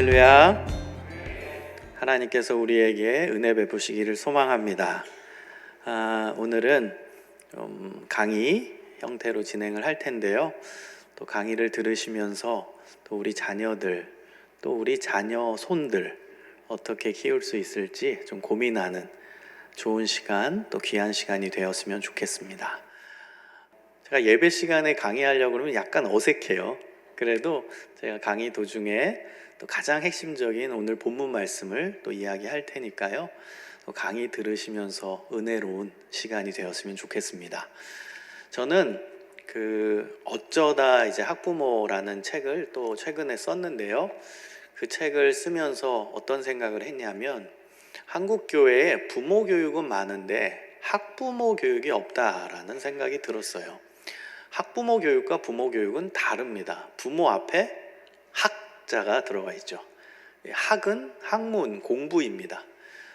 할렐루야. 하나님께서 우리에게 은혜 베푸시기를 소망합니다. 오늘은 강의 형태로 진행을 할 텐데요. 또 강의를 들으시면서 또 우리 자녀들, 또 우리 자녀 손들 어떻게 키울 수 있을지 좀 고민하는 좋은 시간, 또 귀한 시간이 되었으면 좋겠습니다. 제가 예배 시간에 강의하려고 그러면 약간 어색해요. 그래도 제가 강의 도중에 또 가장 핵심적인 오늘 본문 말씀을 또 이야기할 테니까요. 또 강의 들으시면서 은혜로운 시간이 되었으면 좋겠습니다. 저는 어쩌다 이제 학부모라는 책을 또 최근에 썼는데요. 그 책을 쓰면서 어떤 생각을 했냐면 한국 교회에 부모 교육은 많은데 학부모 교육이 없다라는 생각이 들었어요. 학부모 교육과 부모 교육은 다릅니다. 부모 앞에 학자가 들어가 있죠. 학은 학문, 공부입니다.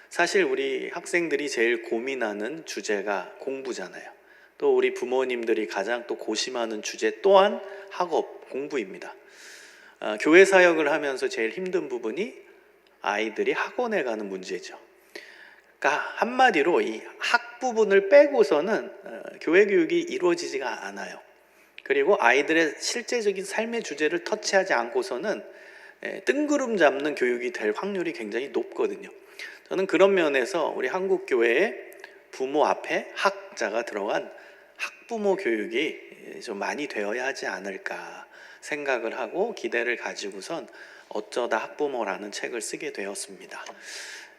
사실 우리 학생들이 제일 고민하는 주제가 공부잖아요. 또 우리 부모님들이 가장 또 고심하는 주제 또한 학업, 공부입니다. 교회 사역을 하면서 제일 힘든 부분이 아이들이 학원에 가는 문제죠. 그러니까 한마디로 이 학 부분을 빼고서는 교회 교육이 이루어지지가 않아요. 그리고 아이들의 실제적인 삶의 주제를 터치하지 않고서는 뜬구름 잡는 교육이 될 확률이 굉장히 높거든요. 저는 그런 면에서 우리 한국 교회에 부모 앞에 학자가 들어간 학부모 교육이 좀 많이 되어야 하지 않을까 생각을 하고 기대를 가지고선 어쩌다 학부모라는 책을 쓰게 되었습니다.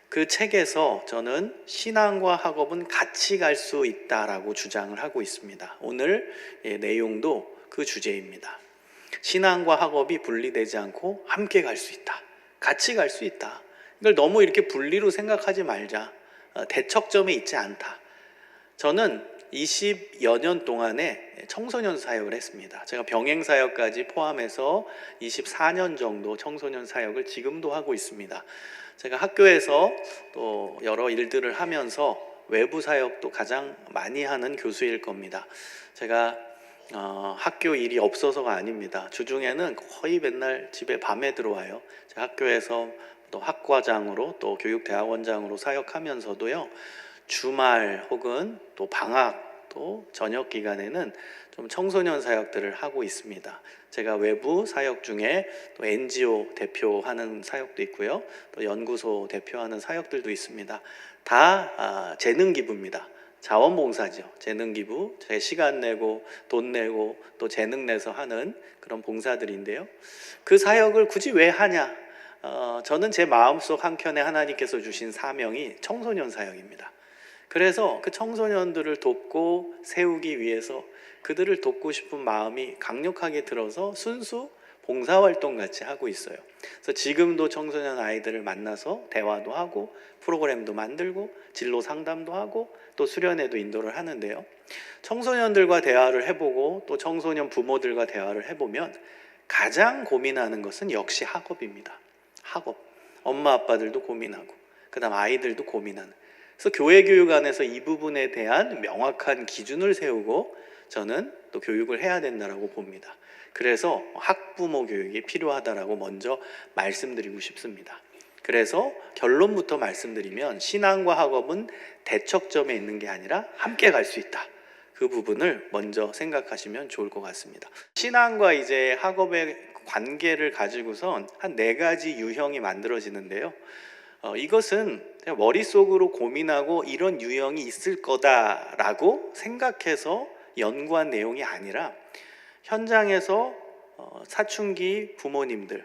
그 책에서 저는 신앙과 학업은 같이 갈 수 있다라고 주장을 하고 있습니다. 오늘 내용도 그 주제입니다. 신앙과 학업이 분리되지 않고 함께 갈 수 있다. 같이 갈 수 있다. 이걸 너무 이렇게 분리로 생각하지 말자. 대척점에 있지 않다. 저는 20여 년 동안에 청소년 사역을 했습니다. 제가 병행 사역까지 포함해서 24년 정도 청소년 사역을 지금도 하고 있습니다. 제가 학교에서 또 여러 일들을 하면서 외부 사역도 가장 많이 하는 교수일 겁니다. 제가 학교 일이 없어서가 아닙니다. 주중에는 거의 맨날 집에 밤에 들어와요. 제가 학교에서 또 학과장으로 또 교육대학원장으로 사역하면서도요. 주말 혹은 또 방학 또 저녁 기간에는 좀 청소년 사역들을 하고 있습니다. 제가 외부 사역 중에 또 NGO 대표하는 사역도 있고요. 또 연구소 대표하는 사역들도 있습니다. 다 재능 기부입니다. 자원봉사죠. 재능 기부, 제 시간 내고 돈 내고 또 재능 내서 하는 그런 봉사들인데요. 그 사역을 굳이 왜 하냐? 저는 제 마음속 한켠에 하나님께서 주신 사명이 청소년 사역입니다. 그래서 그 청소년들을 돕고 세우기 위해서 그들을 돕고 싶은 마음이 강력하게 들어서 순수 봉사활동 같이 하고 있어요. 그래서 지금도 청소년 아이들을 만나서 대화도 하고 프로그램도 만들고 진로 상담도 하고 또 수련회도 인도를 하는데요. 청소년들과 대화를 해보고 또 청소년 부모들과 대화를 해보면 가장 고민하는 것은 역시 학업입니다. 학업. 엄마 아빠들도 고민하고 그다음 아이들도 고민하는. 그래서 교회 교육 안에서 이 부분에 대한 명확한 기준을 세우고 저는 또 교육을 해야 된다고 봅니다. 그래서 학부모 교육이 필요하다라고 먼저 말씀드리고 싶습니다. 그래서 결론부터 말씀드리면 신앙과 학업은 대척점에 있는 게 아니라 함께 갈 수 있다. 그 부분을 먼저 생각하시면 좋을 것 같습니다. 신앙과 이제 학업의 관계를 가지고선 한 4가지 유형이 만들어지는데요. 이것은 그냥 머릿속으로 고민하고 이런 유형이 있을 거다라고 생각해서 연구한 내용이 아니라 현장에서 사춘기 부모님들,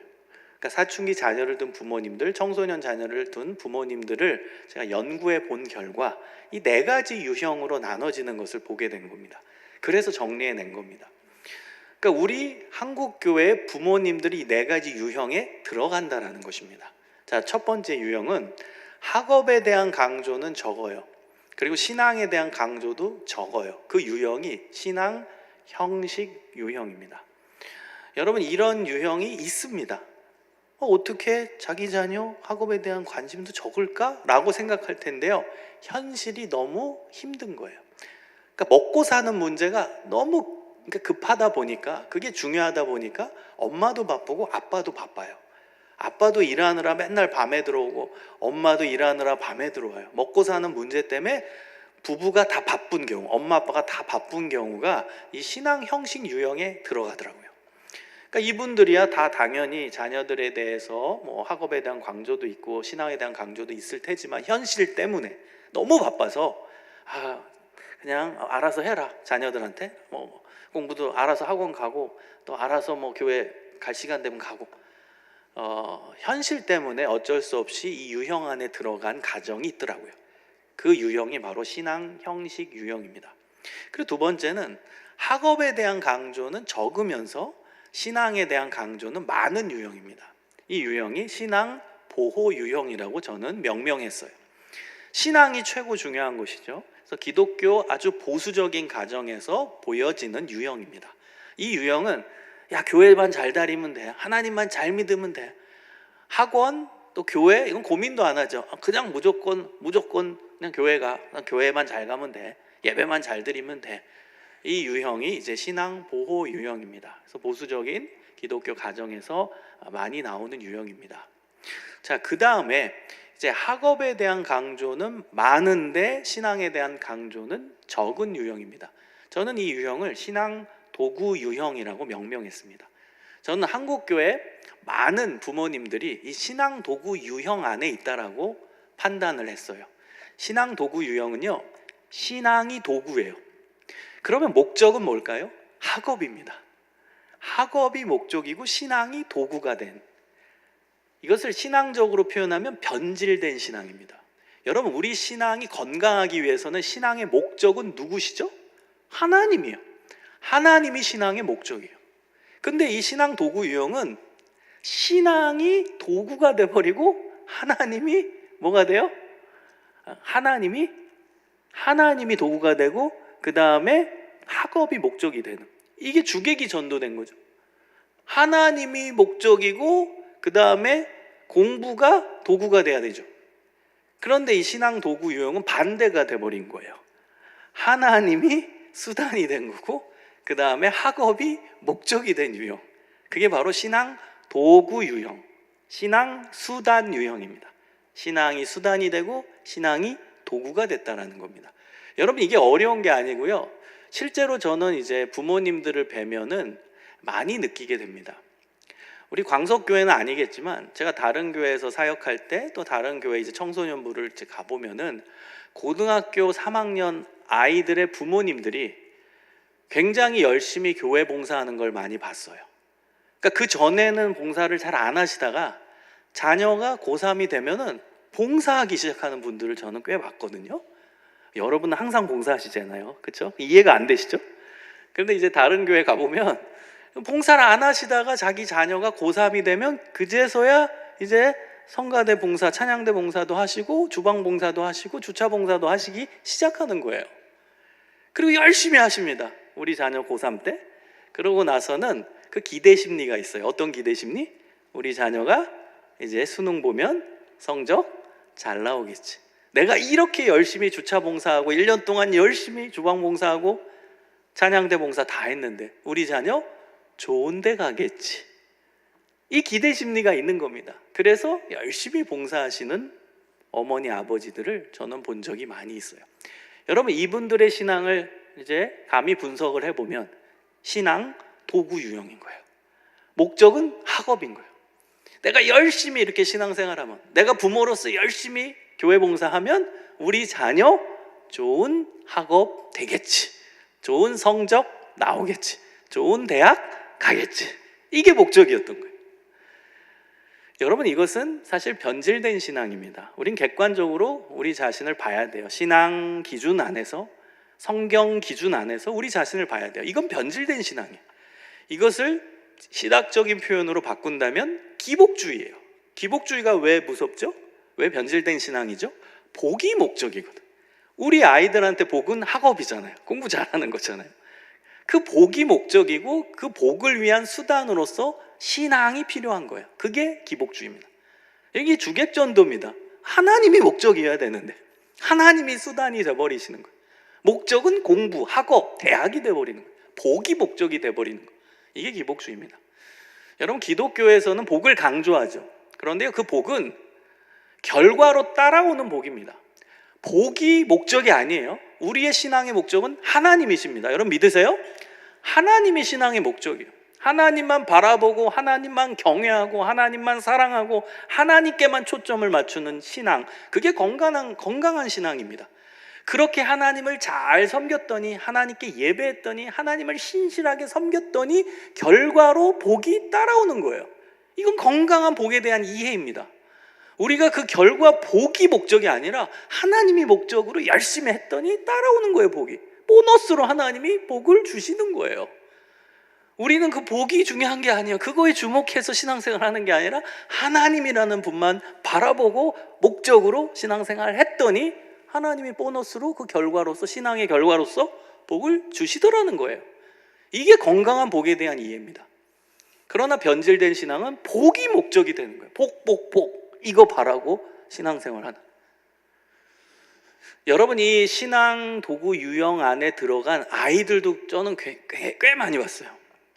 그러니까 사춘기 자녀를 둔 부모님들, 청소년 자녀를 둔 부모님들을 제가 연구해 본 결과 이 4가지 유형으로 나눠지는 것을 보게 된 겁니다. 그래서 정리해 낸 겁니다. 그러니까 우리 한국 교회 부모님들이 이 4가지 유형에 들어간다라는 것입니다. 자, 첫 번째 유형은 학업에 대한 강조는 적어요. 그리고 신앙에 대한 강조도 적어요. 그 유형이 신앙 형식 유형입니다. 여러분, 이런 유형이 있습니다. 어떻게 자기 자녀 학업에 대한 관심도 적을까? 라고 생각할 텐데요. 현실이 너무 힘든 거예요. 그러니까 먹고 사는 문제가 너무 급하다 보니까, 그게 중요하다 보니까 엄마도 바쁘고 아빠도 바빠요. 아빠도 일하느라 맨날 밤에 들어오고 엄마도 일하느라 밤에 들어와요. 먹고 사는 문제 때문에 부부가 다 바쁜 경우, 엄마 아빠가 다 바쁜 경우가 이 신앙 형식 유형에 들어가더라고요. 그러니까 이분들이야 다 당연히 자녀들에 대해서 뭐 학업에 대한 강조도 있고 신앙에 대한 강조도 있을 테지만 현실 때문에 너무 바빠서 그냥 알아서 해라, 자녀들한테 뭐 공부도 알아서 학원 가고 또 알아서 뭐 교회 갈 시간 되면 가고, 현실 때문에 어쩔 수 없이 이 유형 안에 들어간 가정이 있더라고요. 그 유형이 바로 신앙 형식 유형입니다. 그리고 두 번째는 학업에 대한 강조는 적으면서 신앙에 대한 강조는 많은 유형입니다. 이 유형이 신앙 보호 유형이라고 저는 명명했어요. 신앙이 최고 중요한 것이죠. 그래서 기독교 아주 보수적인 가정에서 보여지는 유형입니다. 이 유형은 교회만 잘 다니면 돼, 하나님만 잘 믿으면 돼, 학원 또 교회 이건 고민도 안 하죠. 그냥 무조건 그냥 교회만 잘 가면 돼, 예배만 잘 드리면 돼. 이 유형이 이제 신앙 보호 유형입니다. 그래서 보수적인 기독교 가정에서 많이 나오는 유형입니다. 자, 그 다음에 이제 학업에 대한 강조는 많은데 신앙에 대한 강조는 적은 유형입니다. 저는 이 유형을 신앙 도구 유형이라고 명명했습니다. 저는 한국교회 많은 부모님들이 이 신앙 도구 유형 안에 있다라고 판단을 했어요. 신앙 도구 유형은요, 신앙이 도구예요. 그러면 목적은 뭘까요? 학업입니다. 학업이 목적이고 신앙이 도구가 된, 이것을 신앙적으로 표현하면 변질된 신앙입니다. 여러분, 우리 신앙이 건강하기 위해서는 신앙의 목적은 누구시죠? 하나님이에요. 하나님이 신앙의 목적이에요. 근데 이 신앙 도구 유형은 신앙이 도구가 돼버리고 하나님이 뭐가 돼요? 하나님이 도구가 되고 그 다음에 학업이 목적이 되는, 이게 주객이 전도된 거죠. 하나님이 목적이고 그 다음에 공부가 도구가 돼야 되죠. 그런데 이 신앙 도구 유형은 반대가 돼버린 거예요. 하나님이 수단이 된 거고 그 다음에 학업이 목적이 된 유형, 그게 바로 신앙 도구 유형, 신앙 수단 유형입니다. 신앙이 수단이 되고 신앙이 도구가 됐다는 겁니다. 여러분, 이게 어려운 게 아니고요, 실제로 저는 이제 부모님들을 뵈면은 많이 느끼게 됩니다. 우리 광석교회는 아니겠지만 제가 다른 교회에서 사역할 때 또 다른 교회 이제 청소년부를 가보면은 고등학교 3학년 아이들의 부모님들이 굉장히 열심히 교회 봉사하는 걸 많이 봤어요. 그러니까 그 전에는 봉사를 잘 안 하시다가 자녀가 고3이 되면은 봉사하기 시작하는 분들을 저는 꽤 봤거든요. 여러분은 항상 봉사하시잖아요, 그렇죠? 이해가 안 되시죠? 그런데 이제 다른 교회 가보면 봉사를 안 하시다가 자기 자녀가 고3이 되면 그제서야 이제 성가대 봉사, 찬양대 봉사도 하시고 주방 봉사도 하시고 주차 봉사도 하시기 시작하는 거예요. 그리고 열심히 하십니다, 우리 자녀 고3 때. 그러고 나서는 그 기대 심리가 있어요. 어떤 기대 심리? 우리 자녀가 이제 수능 보면 성적 잘 나오겠지, 내가 이렇게 열심히 주차 봉사하고 1년 동안 열심히 주방 봉사하고 찬양대 봉사 다 했는데 우리 자녀 좋은 데 가겠지, 이 기대 심리가 있는 겁니다. 그래서 열심히 봉사하시는 어머니 아버지들을 저는 본 적이 많이 있어요. 여러분, 이분들의 신앙을 이제 감히 분석을 해보면 신앙 도구 유형인 거예요. 목적은 학업인 거예요. 내가 열심히 이렇게 신앙생활하면, 내가 부모로서 열심히 교회 봉사하면 우리 자녀 좋은 학업 되겠지, 좋은 성적 나오겠지, 좋은 대학 가겠지, 이게 목적이었던 거예요. 여러분, 이것은 사실 변질된 신앙입니다. 우린 객관적으로 우리 자신을 봐야 돼요. 신앙 기준 안에서, 성경 기준 안에서 우리 자신을 봐야 돼요. 이건 변질된 신앙이에요. 이것을 신학적인 표현으로 바꾼다면 기복주의예요. 기복주의가 왜 무섭죠? 왜 변질된 신앙이죠? 복이 목적이거든. 우리 아이들한테 복은 학업이잖아요. 공부 잘하는 거잖아요. 그 복이 목적이고 그 복을 위한 수단으로서 신앙이 필요한 거예요. 그게 기복주의입니다. 이게 주객전도입니다. 하나님이 목적이어야 되는데 하나님이 수단이 돼버리시는 거예요. 목적은 공부, 학업, 대학이 돼버리는 거예요. 복이 목적이 돼버리는 거예요. 이게 기복주의입니다. 여러분, 기독교에서는 복을 강조하죠. 그런데요, 그 복은 결과로 따라오는 복입니다. 복이 목적이 아니에요. 우리의 신앙의 목적은 하나님이십니다. 여러분 믿으세요? 하나님이 신앙의 목적이에요. 하나님만 바라보고 하나님만 경외하고 하나님만 사랑하고 하나님께만 초점을 맞추는 신앙, 그게 건강한 신앙입니다. 그렇게 하나님을 잘 섬겼더니, 하나님께 예배했더니, 하나님을 신실하게 섬겼더니 결과로 복이 따라오는 거예요. 이건 건강한 복에 대한 이해입니다. 우리가 그 결과 복이 목적이 아니라 하나님이 목적으로 열심히 했더니 따라오는 거예요. 복이 보너스로 하나님이 복을 주시는 거예요. 우리는 그 복이 중요한 게 아니에요. 그거에 주목해서 신앙생활 하는 게 아니라 하나님이라는 분만 바라보고 목적으로 신앙생활 했더니 하나님이 보너스로 그 결과로서, 신앙의 결과로서 복을 주시더라는 거예요. 이게 건강한 복에 대한 이해입니다. 그러나 변질된 신앙은 복이 목적이 되는 거예요. 복 이거 바라고 신앙생활하는. 여러분, 이 신앙 도구 유형 안에 들어간 아이들도 저는 꽤 많이 봤어요.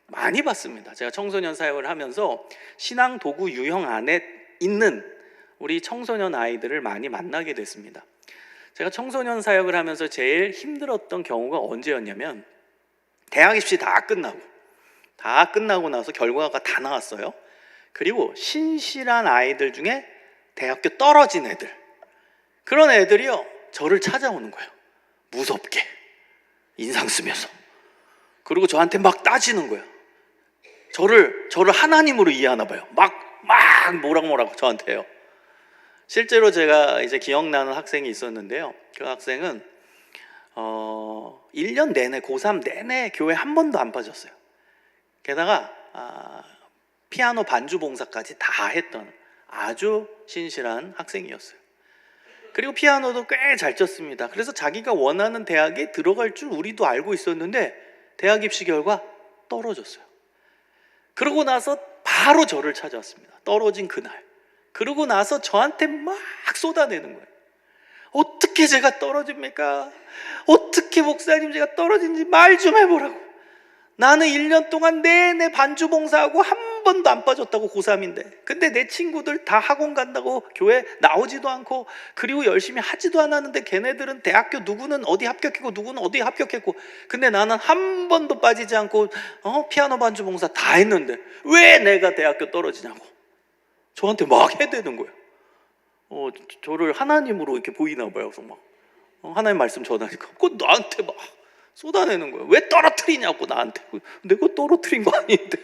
많이 봤습니다. 제가 청소년 사역을 하면서 신앙 도구 유형 안에 있는 우리 청소년 아이들을 많이 만나게 됐습니다. 제가 청소년 사역을 하면서 제일 힘들었던 경우가 언제였냐면, 대학 입시 다 끝나고 나서 결과가 다 나왔어요. 그리고 신실한 아이들 중에 대학교 떨어진 애들, 그런 애들이요 저를 찾아오는 거예요. 무섭게 인상 쓰면서. 그리고 저한테 막 따지는 거예요. 저를 하나님으로 이해하나 봐요. 막 뭐라고 저한테요. 실제로 제가 이제 기억나는 학생이 있었는데요. 그 학생은 1년 내내, 고3 내내 교회 한 번도 안 빠졌어요. 게다가 피아노 반주 봉사까지 다 했던 아주 신실한 학생이었어요. 그리고 피아노도 꽤 잘 쳤습니다. 그래서 자기가 원하는 대학에 들어갈 줄 우리도 알고 있었는데 대학 입시 결과 떨어졌어요. 그러고 나서 바로 저를 찾아왔습니다. 떨어진 그날. 그러고 나서 저한테 막 쏟아내는 거예요. 어떻게 제가 떨어집니까? 어떻게 목사님 제가 떨어진지 말 좀 해보라고. 나는 1년 동안 내내 반주 봉사하고 한 번도 안 빠졌다고, 고3인데. 근데 내 친구들 다 학원 간다고 교회 나오지도 않고, 그리고 열심히 하지도 않았는데 걔네들은 대학교 누구는 어디 합격했고 누구는 어디 합격했고, 근데 나는 한 번도 빠지지 않고 피아노 반주 봉사 다 했는데 왜 내가 대학교 떨어지냐고 저한테 막 해대는 거예요. 저를 하나님으로 이렇게 보이나 봐요. 그래서 막 하나님 말씀 전하니까 그거 나한테 막 쏟아내는 거예요. 왜 떨어뜨리냐고 나한테. 내가 떨어뜨린 거 아닌데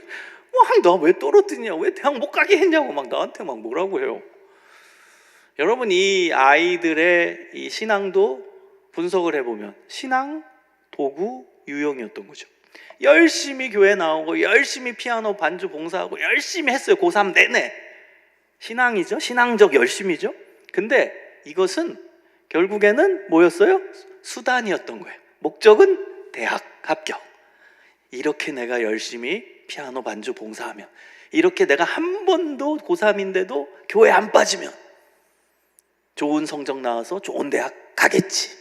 나 왜 떨어뜨리냐, 왜 대학 못 가게 했냐고 막 나한테 막 뭐라고 해요. 여러분, 이 아이들의 이 신앙도 분석을 해보면 신앙 도구 유형이었던 거죠. 열심히 교회 나오고 열심히 피아노 반주 봉사하고 열심히 했어요. 고3 내내. 신앙이죠. 신앙적 열심이죠. 근데 이것은 결국에는 뭐였어요? 수단이었던 거예요. 목적은 대학 합격. 이렇게 내가 열심히 피아노 반주 봉사하면, 이렇게 내가 한 번도 고3인데도 교회 안 빠지면 좋은 성적 나와서 좋은 대학 가겠지.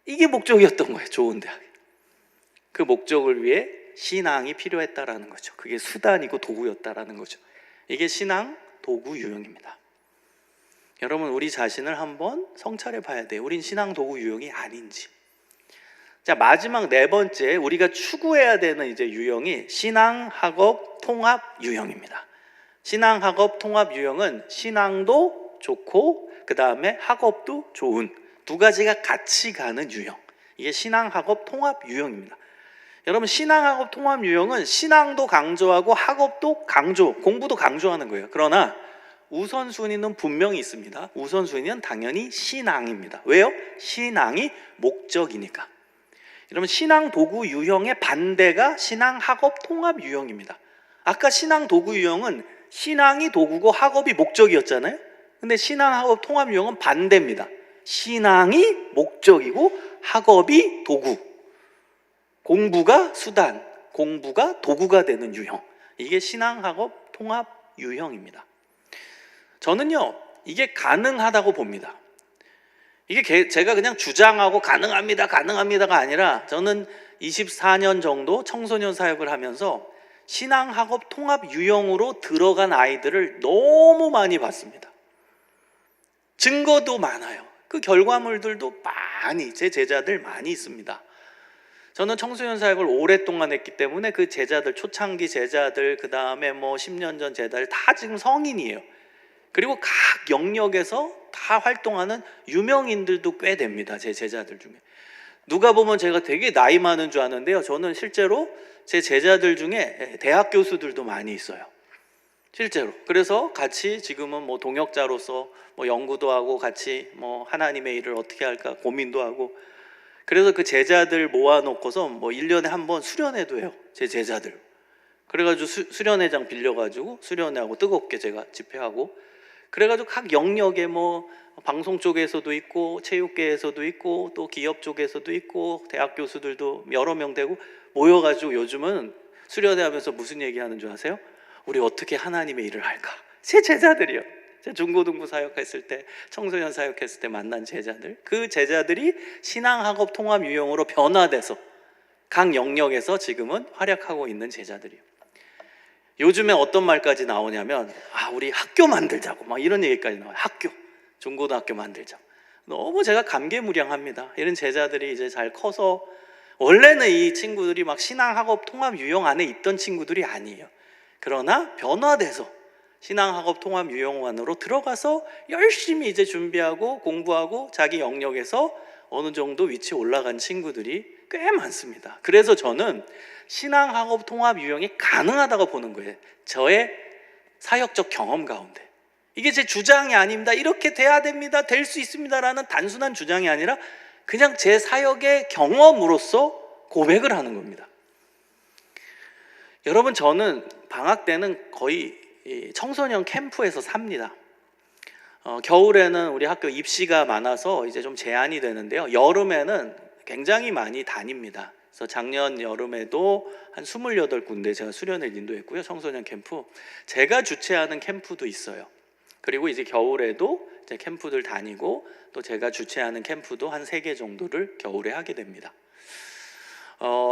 이게 목적이었던 거예요. 좋은 대학. 그 목적을 위해 신앙이 필요했다라는 거죠. 그게 수단이고 도구였다라는 거죠. 이게 신앙 도구 유형입니다. 여러분, 우리 자신을 한번 성찰해 봐야 돼요. 우린 신앙 도구 유형이 아닌지. 자, 마지막 네 번째 우리가 추구해야 되는 이제 유형이 신앙 학업 통합 유형입니다. 신앙 학업 통합 유형은 신앙도 좋고 그 다음에 학업도 좋은 두 가지가 같이 가는 유형. 이게 신앙 학업 통합 유형입니다. 여러분, 신앙 학업 통합 유형은 신앙도 강조하고 학업도 공부도 강조하는 거예요. 그러나 우선순위는 분명히 있습니다. 우선순위는 당연히 신앙입니다. 왜요? 신앙이 목적이니까. 여러분, 신앙 도구 유형의 반대가 신앙 학업 통합 유형입니다. 아까 신앙 도구 유형은 신앙이 도구고 학업이 목적이었잖아요. 근데 신앙 학업 통합 유형은 반대입니다. 신앙이 목적이고 학업이 도구. 공부가 수단, 공부가 도구가 되는 유형. 이게 신앙 학업 통합 유형입니다. 저는요, 이게 가능하다고 봅니다. 이게 제가 그냥 주장하고 가능합니다가 아니라, 저는 24년 정도 청소년 사역을 하면서 신앙학업 통합 유형으로 들어간 아이들을 너무 많이 봤습니다. 증거도 많아요. 그 결과물들도 많이, 제 제자들 많이 있습니다. 저는 청소년 사역을 오랫동안 했기 때문에 그 제자들, 초창기 제자들, 그 다음에 뭐 10년 전 제자들 다 지금 성인이에요. 그리고 각 영역에서 다 활동하는 유명인들도 꽤 됩니다. 제 제자들 중에. 누가 보면 제가 되게 나이 많은 줄 아는데요, 저는 실제로 제 제자들 중에 대학 교수들도 많이 있어요. 실제로. 그래서 같이 지금은 뭐 동역자로서 뭐 연구도 하고 같이 뭐 하나님의 일을 어떻게 할까 고민도 하고, 그래서 그 제자들 모아놓고서 뭐 1년에 한 번 수련회도 해요. 제 제자들. 그래가지고 수련회장 빌려가지고 수련회하고 뜨겁게 제가 집회하고, 그래가지고 각 영역에 뭐 방송 쪽에서도 있고 체육계에서도 있고 또 기업 쪽에서도 있고 대학 교수들도 여러 명 되고 모여가지고 요즘은 수련회 하면서 무슨 얘기하는 줄 아세요? 우리 어떻게 하나님의 일을 할까? 제 제자들이요. 제 중고등부 사역했을 때, 청소년 사역했을 때 만난 제자들, 그 제자들이 신앙학업 통합 유형으로 변화돼서 각 영역에서 지금은 활약하고 있는 제자들이요. 요즘에 어떤 말까지 나오냐면 우리 학교 만들자고 막 이런 얘기까지 나와요. 학교, 중고등학교 만들자고. 너무 제가 감개무량합니다. 이런 제자들이 이제 잘 커서, 원래는 이 친구들이 막 신앙학업 통합 유형 안에 있던 친구들이 아니에요. 그러나 변화돼서 신앙학업 통합 유형 안으로 들어가서 열심히 이제 준비하고 공부하고 자기 영역에서 어느 정도 위치에 올라간 친구들이 꽤 많습니다. 그래서 저는 신앙학업 통합 유형이 가능하다고 보는 거예요. 저의 사역적 경험 가운데. 이게 제 주장이 아닙니다. 이렇게 돼야 됩니다. 될 수 있습니다라는 단순한 주장이 아니라 그냥 제 사역의 경험으로서 고백을 하는 겁니다. 여러분, 저는 방학 때는 거의 청소년 캠프에서 삽니다. 겨울에는 우리 학교 입시가 많아서 이제 좀 제한이 되는데요, 여름에는 굉장히 많이 다닙니다. 그래서 작년 여름에도 한 28군데 제가 수련을 인도했고요. 청소년 캠프 제가 주최하는 캠프도 있어요. 그리고 이제 겨울에도 이제 캠프들 다니고 또 제가 주최하는 캠프도 한 3개 정도를 겨울에 하게 됩니다.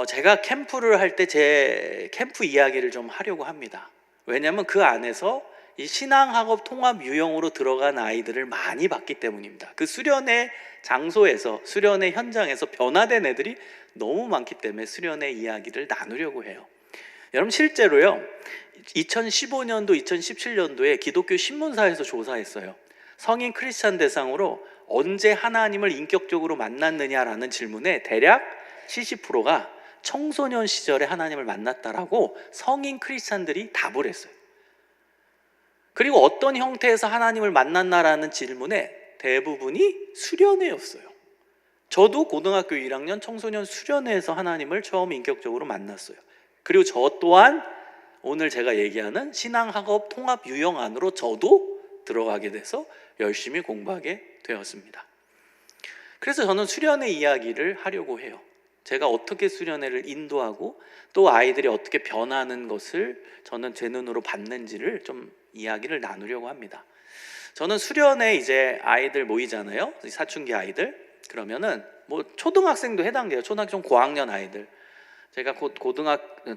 제가 캠프를 할 때 제 캠프 이야기를 좀 하려고 합니다. 왜냐하면 그 안에서 이 신앙학업 통합 유형으로 들어간 아이들을 많이 봤기 때문입니다. 그 수련회 장소에서, 수련회 현장에서 변화된 애들이 너무 많기 때문에 수련회 이야기를 나누려고 해요. 여러분, 실제로요, 2015년도, 2017년도에 기독교 신문사에서 조사했어요. 성인 크리스찬 대상으로 언제 하나님을 인격적으로 만났느냐라는 질문에 대략 70%가 청소년 시절에 하나님을 만났다라고 성인 크리스찬들이 답을 했어요. 그리고 어떤 형태에서 하나님을 만났나라는 질문에 대부분이 수련회였어요. 저도 고등학교 1학년 청소년 수련회에서 하나님을 처음 인격적으로 만났어요. 그리고 저 또한 오늘 제가 얘기하는 신앙학업 통합 유형 안으로 저도 들어가게 돼서 열심히 공부하게 되었습니다. 그래서 저는 수련회 이야기를 하려고 해요. 제가 어떻게 수련회를 인도하고 또 아이들이 어떻게 변하는 것을 저는 제 눈으로 봤는지를 좀 이야기를 나누려고 합니다. 저는 수련회 이제 아이들 모이잖아요. 사춘기 아이들. 그러면은 뭐 초등학생도 해당돼요. 초등학교 좀 고학년 아이들. 제가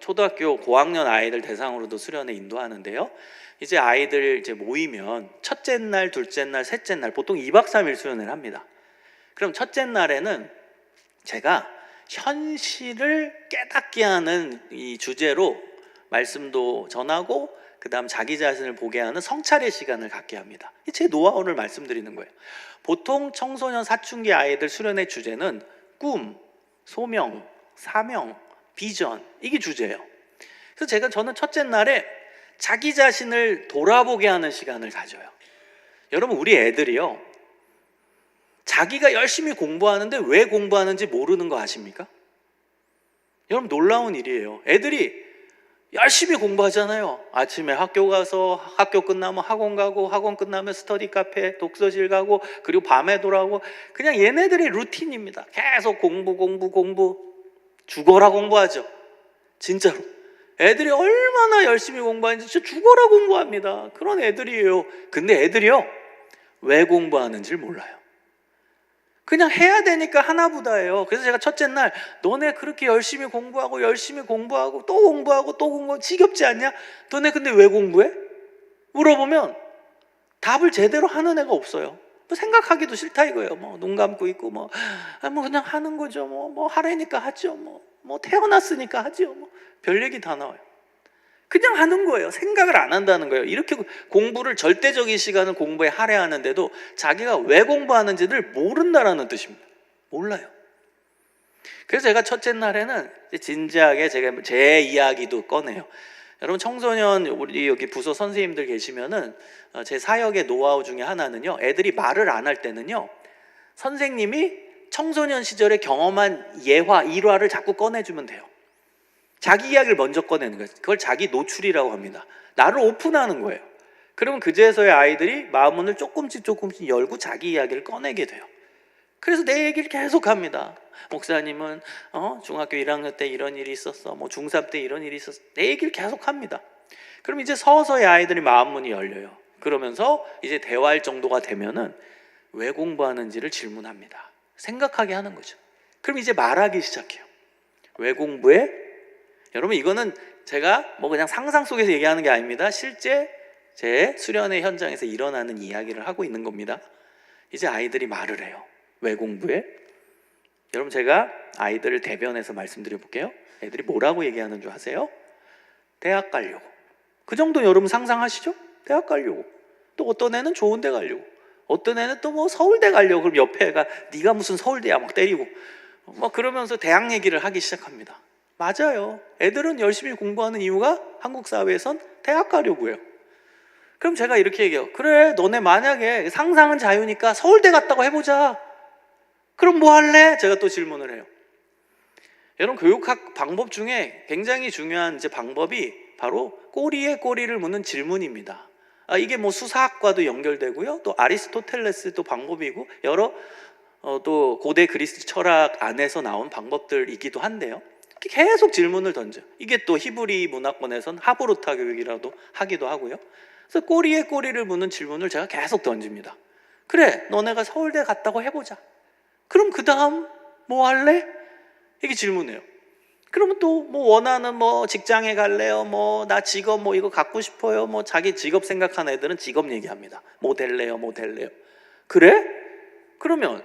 초등학교 고학년 아이들 대상으로도 수련회 인도하는데요. 이제 아이들 이제 모이면 첫째 날, 둘째 날, 셋째 날 보통 2박 3일 수련회를 합니다. 그럼 첫째 날에는 제가 현실을 깨닫게 하는 이 주제로 말씀도 전하고 그 다음 자기 자신을 보게 하는 성찰의 시간을 갖게 합니다. 제 노하우를 말씀드리는 거예요. 보통 청소년 사춘기 아이들 수련회 주제는 꿈, 소명, 사명, 비전, 이게 주제예요. 그래서 저는 첫째 날에 자기 자신을 돌아보게 하는 시간을 가져요. 여러분, 우리 애들이요, 자기가 열심히 공부하는데 왜 공부하는지 모르는 거 아십니까? 여러분, 놀라운 일이에요. 애들이 열심히 공부하잖아요. 아침에 학교 가서 학교 끝나면 학원 가고, 학원 끝나면 스터디 카페, 독서실 가고, 그리고 밤에 돌아오고, 그냥 얘네들의 루틴입니다. 계속 공부 죽어라 공부하죠. 진짜로 애들이 얼마나 열심히 공부하는지 진짜 죽어라 공부합니다. 그런 애들이에요. 근데 애들이요, 왜 공부하는지를 몰라요. 그냥 해야 되니까 하나보다예요. 그래서 제가 첫째 날 너네 그렇게 열심히 공부하고 또 공부하고 지겹지 않냐? 너네 근데 왜 공부해? 물어보면 답을 제대로 하는 애가 없어요. 뭐 생각하기도 싫다 이거예요. 뭐 눈 감고 있고 뭐 그냥 하는 거죠. 뭐 하라니까 하죠. 뭐 태어났으니까 하죠. 뭐 별 얘기 다 나와요. 그냥 하는 거예요. 생각을 안 한다는 거예요. 이렇게 공부를 절대적인 시간을 공부에 할애하는데도 자기가 왜 공부하는지를 모른다라는 뜻입니다. 몰라요. 그래서 제가 첫째 날에는 진지하게 제가 제 이야기도 꺼내요. 여러분 청소년 우리 여기 부서 선생님들 계시면은 제 사역의 노하우 중에 하나는요, 애들이 말을 안 할 때는요, 선생님이 청소년 시절에 경험한 예화, 일화를 자꾸 꺼내주면 돼요. 자기 이야기를 먼저 꺼내는 거예요. 그걸 자기 노출이라고 합니다. 나를 오픈하는 거예요. 그러면 그제서야 아이들이 마음문을 조금씩 열고 자기 이야기를 꺼내게 돼요. 그래서 내 얘기를 계속 합니다. 목사님은 중학교 1학년 때 이런 일이 있었어. 뭐 중3 때 이런 일이 있었어. 내 얘기를 계속 합니다. 그럼 이제 서서히 아이들이 마음문이 열려요. 그러면서 이제 대화할 정도가 되면은 왜 공부하는지를 질문합니다. 생각하게 하는 거죠. 그럼 이제 말하기 시작해요. 왜 공부해? 여러분 이거는 제가 뭐 그냥 상상 속에서 얘기하는 게 아닙니다. 실제 제 수련회 현장에서 일어나는 이야기를 하고 있는 겁니다. 이제 아이들이 말을 해요. 왜 공부해? 여러분 제가 아이들을 대변해서 말씀드려 볼게요. 애들이 뭐라고 얘기하는 줄 아세요? 대학 가려고. 그 정도 여러분 상상하시죠? 대학 가려고. 또 어떤 애는 좋은 데 가려고. 어떤 애는 또 뭐 서울대 가려고. 그럼 옆에 애가 네가 무슨 서울대야 막 때리고 막 그러면서 대학 얘기를 하기 시작합니다. 맞아요. 애들은 열심히 공부하는 이유가 한국 사회에선 대학 가려고 해요. 그럼 제가 이렇게 얘기해요. 그래, 너네 만약에 상상은 자유니까 서울대 갔다고 해보자. 그럼 뭐 할래? 제가 또 질문을 해요. 여러분 교육학 방법 중에 굉장히 중요한 이제 방법이 바로 꼬리에 꼬리를 묻는 질문입니다. 이게 뭐 수사학과도 연결되고요. 또 아리스토텔레스도 방법이고 여러 또 고대 그리스 철학 안에서 나온 방법들이기도 한데요. 계속 질문을 던져. 이게 또 히브리 문화권에선 하브루타 교육이라도 하기도 하고요. 그래서 꼬리에 꼬리를 묻는 질문을 제가 계속 던집니다. 그래, 너네가 서울대 갔다고 해보자. 그럼 그 다음 뭐 할래? 이게 질문이에요. 그러면 또 뭐 원하는 뭐 직장에 갈래요? 뭐 나 직업 뭐 이거 갖고 싶어요? 뭐 자기 직업 생각하는 애들은 직업 얘기합니다. 뭐 될래요? 뭐 될래요? 그래? 그러면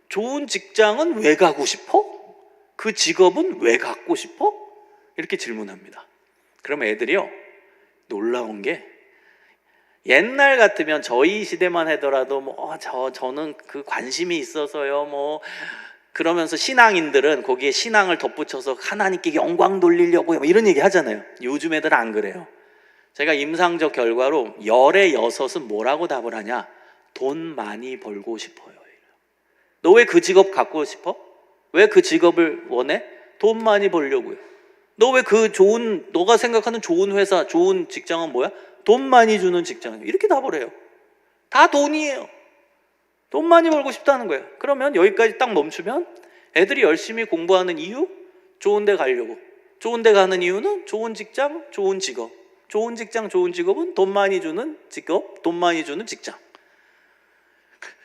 좋은 직장은 왜 가고 싶어? 그 직업은 왜 갖고 싶어? 이렇게 질문합니다. 그럼 애들이요, 놀라운 게 옛날 같으면 저희 시대만 하더라도 저는 그 관심이 있어서요 뭐 그러면서 신앙인들은 거기에 신앙을 덧붙여서 하나님께 영광 돌리려고 이런 얘기 하잖아요. 요즘 애들은 안 그래요. 제가 임상적 결과로 10의 6은 뭐라고 답을 하냐? 돈 많이 벌고 싶어요. 너 왜 그 직업 갖고 싶어? 왜 그 직업을 원해? 돈 많이 벌려고요. 너 왜 너가 생각하는 좋은 회사, 좋은 직장은 뭐야? 돈 많이 주는 직장이에요. 이렇게 답을 해요. 다 돈이에요. 돈 많이 벌고 싶다는 거예요. 그러면 여기까지 딱 멈추면 애들이 열심히 공부하는 이유? 좋은 데 가려고. 좋은 데 가는 이유는 좋은 직장, 좋은 직업. 좋은 직장, 좋은 직업은 돈 많이 주는 직업, 돈 많이 주는 직장.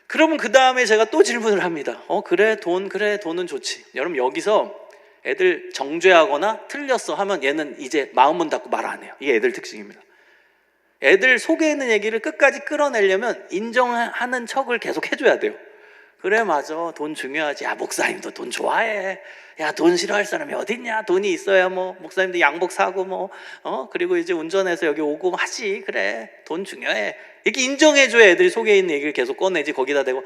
그러면 그 다음에 제가 또 질문을 합니다. 그래 돈은 좋지. 여러분 여기서 애들 정죄하거나 틀렸어 하면 얘는 이제 마음은 닫고 말 안 해요. 이게 애들 특징입니다. 애들 속에 있는 얘기를 끝까지 끌어내려면 인정하는 척을 계속 해줘야 돼요. 그래 맞아, 돈 중요하지. 야 목사님도 돈 좋아해. 야 돈 싫어할 사람이 어딨냐. 돈이 있어야 뭐 목사님도 양복 사고 그리고 이제 운전해서 여기 오고 하지. 그래 돈 중요해. 이렇게 인정해줘야 애들이 속에 있는 얘기를 계속 꺼내지. 거기다 대고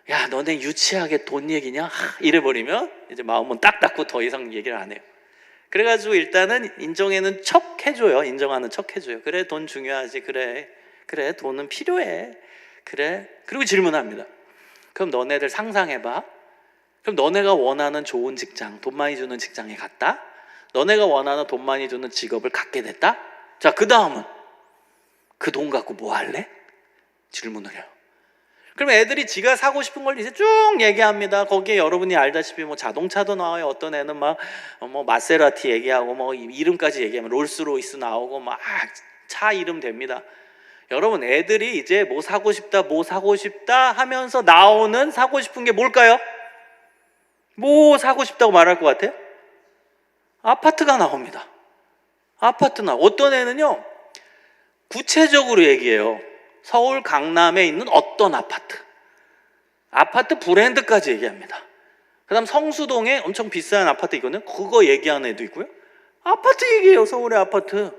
야 너네 유치하게 돈 얘기냐 이래버리면 이제 마음은 딱 닫고 더 이상 얘기를 안 해요. 그래가지고 일단은 인정하는 척 해줘요. 인정하는 척 해줘요. 그래 돈 중요하지. 그래 돈은 필요해. 그래. 그리고 질문합니다. 그럼 너네들 상상해봐. 그럼 너네가 원하는 좋은 직장, 돈 많이 주는 직장에 갔다. 너네가 원하는 돈 많이 주는 직업을 갖게 됐다. 자, 그 다음은 그 돈 갖고 뭐 할래? 질문을 해요. 그럼 애들이 지가 사고 싶은 걸 이제 쭉 얘기합니다. 거기에 여러분이 알다시피 뭐 자동차도 나와요. 어떤 애는 막 뭐 마세라티 얘기하고 뭐 이름까지 얘기하면 롤스로이스 나오고 막 차 이름 됩니다. 여러분, 애들이 이제 뭐 사고 싶다 뭐 사고 싶다 하면서 나오는 사고 싶은 게 뭘까요? 뭐 사고 싶다고 말할 것 같아요? 아파트가 나옵니다. 아파트나 어떤 애는요 구체적으로 얘기해요. 서울 강남에 있는 어떤 아파트 브랜드까지 얘기합니다. 그 다음 성수동에 엄청 비싼 아파트 있거든요. 그거 얘기하는 애도 있고요. 아파트 얘기해요. 서울의 아파트.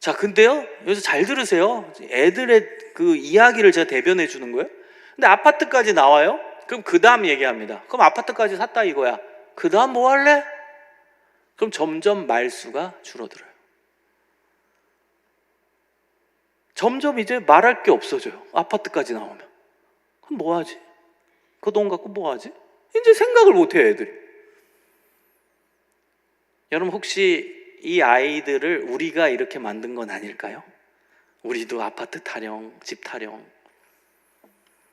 자, 근데요 여기서 잘 들으세요. 애들의 그 이야기를 제가 대변해 주는 거예요. 근데 아파트까지 나와요. 그럼 그 다음 얘기합니다. 그럼 아파트까지 샀다 이거야. 그 다음 뭐 할래? 그럼 점점 말수가 줄어들어요. 점점 이제 말할 게 없어져요. 아파트까지 나오면. 그럼 뭐 하지? 그 돈 갖고 뭐 하지? 이제 생각을 못 해요, 애들이. 여러분, 혹시 이 아이들을 우리가 이렇게 만든 건 아닐까요? 우리도 아파트 타령, 집 타령,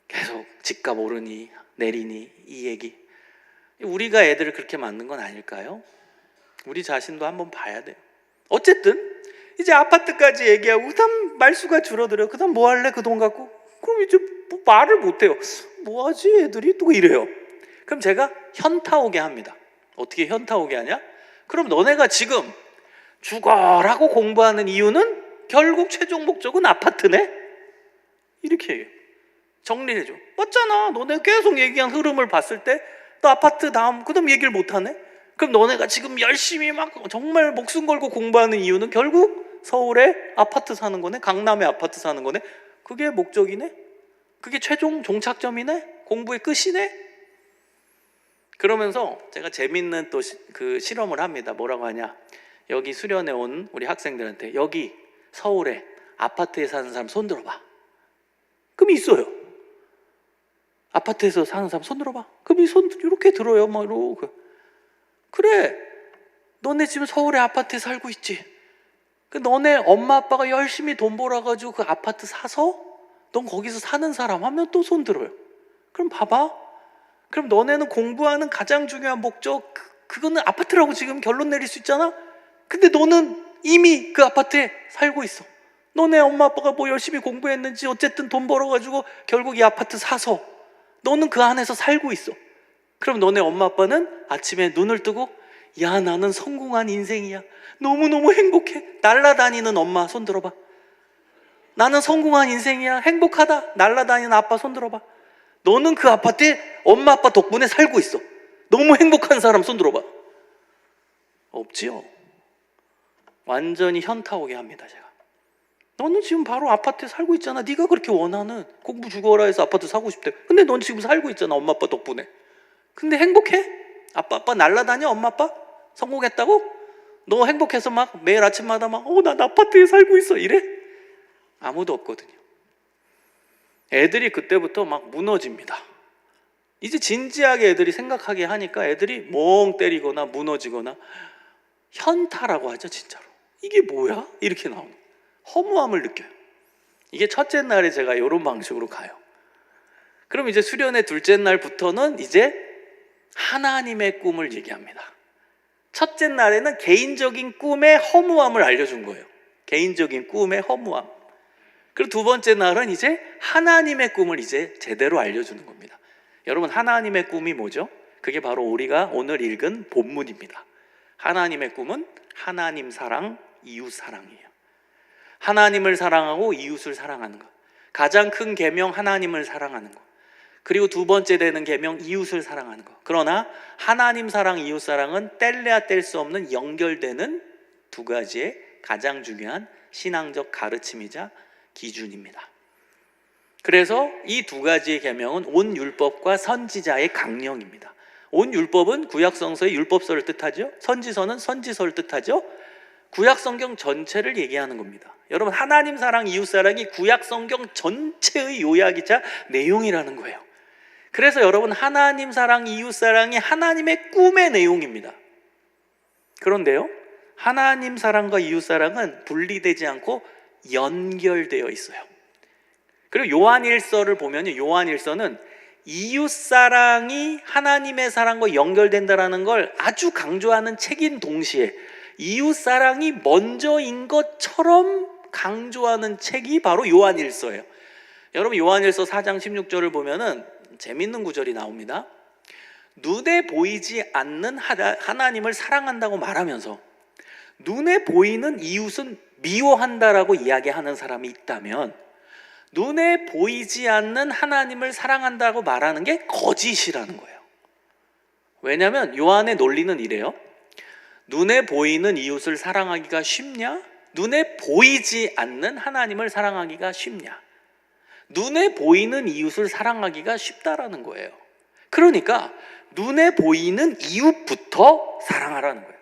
계속 집값 오르니 내리니 이 얘기. 우리가 애들을 그렇게 만든 건 아닐까요? 우리 자신도 한번 봐야 돼요. 어쨌든 이제 아파트까지 얘기하고 그다음 말수가 줄어들어요. 그다음 뭐 할래? 그 돈 갖고? 그럼 이제 뭐 말을 못 해요. 뭐 하지 애들이? 또 이래요. 그럼 제가 현타 오게 합니다. 어떻게 현타 오게 하냐? 그럼 너네가 지금 죽어라고 공부하는 이유는 결국 최종 목적은 아파트네? 이렇게 얘기해요. 정리를 해줘. 맞잖아. 너네 계속 얘기한 흐름을 봤을 때 너 아파트 다음 그다음 얘기를 못하네? 그럼 너네가 지금 열심히 막 정말 목숨 걸고 공부하는 이유는 결국 서울에 아파트 사는 거네? 강남에 아파트 사는 거네? 그게 목적이네? 그게 최종 종착점이네? 공부의 끝이네? 그러면서 제가 재밌는 또 그 실험을 합니다. 뭐라고 하냐? 여기 수련회 온 우리 학생들한테 여기 서울에 아파트에 사는 사람 손 들어봐. 그럼 있어요. 아파트에서 사는 사람 손 들어봐. 그럼 이 손 이렇게 들어요. 막 이러고. 그래, 너네 지금 서울에 아파트에 살고 있지. 그 너네 엄마 아빠가 열심히 돈 벌어가지고 그 아파트 사서 넌 거기서 사는 사람 하면 또 손 들어요. 그럼 봐봐. 그럼 너네는 공부하는 가장 중요한 목적 그거는 아파트라고 지금 결론 내릴 수 있잖아. 근데 너는 이미 그 아파트에 살고 있어. 너네 엄마 아빠가 뭐 열심히 공부했는지 어쨌든 돈 벌어가지고 결국 이 아파트 사서 너는 그 안에서 살고 있어. 그럼 너네 엄마 아빠는 아침에 눈을 뜨고 야 나는 성공한 인생이야. 너무너무 행복해. 날아다니는 엄마 손 들어봐. 나는 성공한 인생이야. 행복하다. 날아다니는 아빠 손 들어봐. 너는 그 아파트에 엄마 아빠 덕분에 살고 있어. 너무 행복한 사람 손 들어봐. 없지요. 완전히 현타 오게 합니다. 제가 너는 지금 바로 아파트에 살고 있잖아. 네가 그렇게 원하는 공부 죽어라 해서 아파트 사고 싶대. 근데 넌 지금 살고 있잖아. 엄마 아빠 덕분에. 근데 행복해? 아빠 날라다녀? 엄마 아빠? 성공했다고? 너 행복해서 막 매일 아침마다 막 난 아파트에 살고 있어 이래? 아무도 없거든요. 애들이 그때부터 막 무너집니다. 이제 진지하게 애들이 생각하게 하니까 애들이 멍 때리거나 무너지거나 현타라고 하죠. 진짜로 이게 뭐야? 이렇게 나오는 허무함을 느껴요. 이게 첫째 날에 제가 이런 방식으로 가요. 그럼 이제 수련회 둘째 날부터는 이제 하나님의 꿈을 얘기합니다. 첫째 날에는 개인적인 꿈의 허무함을 알려준 거예요. 개인적인 꿈의 허무함. 그리고 두 번째 날은 이제 하나님의 꿈을 이제 제대로 알려주는 겁니다. 여러분, 하나님의 꿈이 뭐죠? 그게 바로 우리가 오늘 읽은 본문입니다. 하나님의 꿈은 하나님 사랑, 이웃 사랑이에요. 하나님을 사랑하고 이웃을 사랑하는 것. 가장 큰 계명 하나님을 사랑하는 것. 그리고 두 번째 되는 계명 이웃을 사랑하는 것. 그러나 하나님 사랑, 이웃 사랑은 뗄래야 뗄 수 없는 연결되는 두 가지의 가장 중요한 신앙적 가르침이자 기준입니다. 그래서 이 두 가지의 계명은 온 율법과 선지자의 강령입니다. 온 율법은 구약성서의 율법서를 뜻하죠. 선지서는 선지서를 뜻하죠. 구약성경 전체를 얘기하는 겁니다. 여러분, 하나님 사랑, 이웃 사랑이 구약성경 전체의 요약이자 내용이라는 거예요. 그래서 여러분, 하나님 사랑, 이웃 사랑이 하나님의 꿈의 내용입니다. 그런데요, 하나님 사랑과 이웃 사랑은 분리되지 않고 연결되어 있어요. 그리고 요한일서를 보면 요한일서는 이웃 사랑이 하나님의 사랑과 연결된다는 걸 아주 강조하는 책인 동시에 이웃 사랑이 먼저인 것처럼 강조하는 책이 바로 요한일서예요. 여러분 요한일서 4장 16절을 보면은 재밌는 구절이 나옵니다. 눈에 보이지 않는 하나님을 사랑한다고 말하면서 눈에 보이는 이웃은 미워한다라고 이야기하는 사람이 있다면 눈에 보이지 않는 하나님을 사랑한다고 말하는 게 거짓이라는 거예요. 왜냐하면 요한의 논리는 이래요. 눈에 보이는 이웃을 사랑하기가 쉽냐? 눈에 보이지 않는 하나님을 사랑하기가 쉽냐? 눈에 보이는 이웃을 사랑하기가 쉽다라는 거예요. 그러니까 눈에 보이는 이웃부터 사랑하라는 거예요.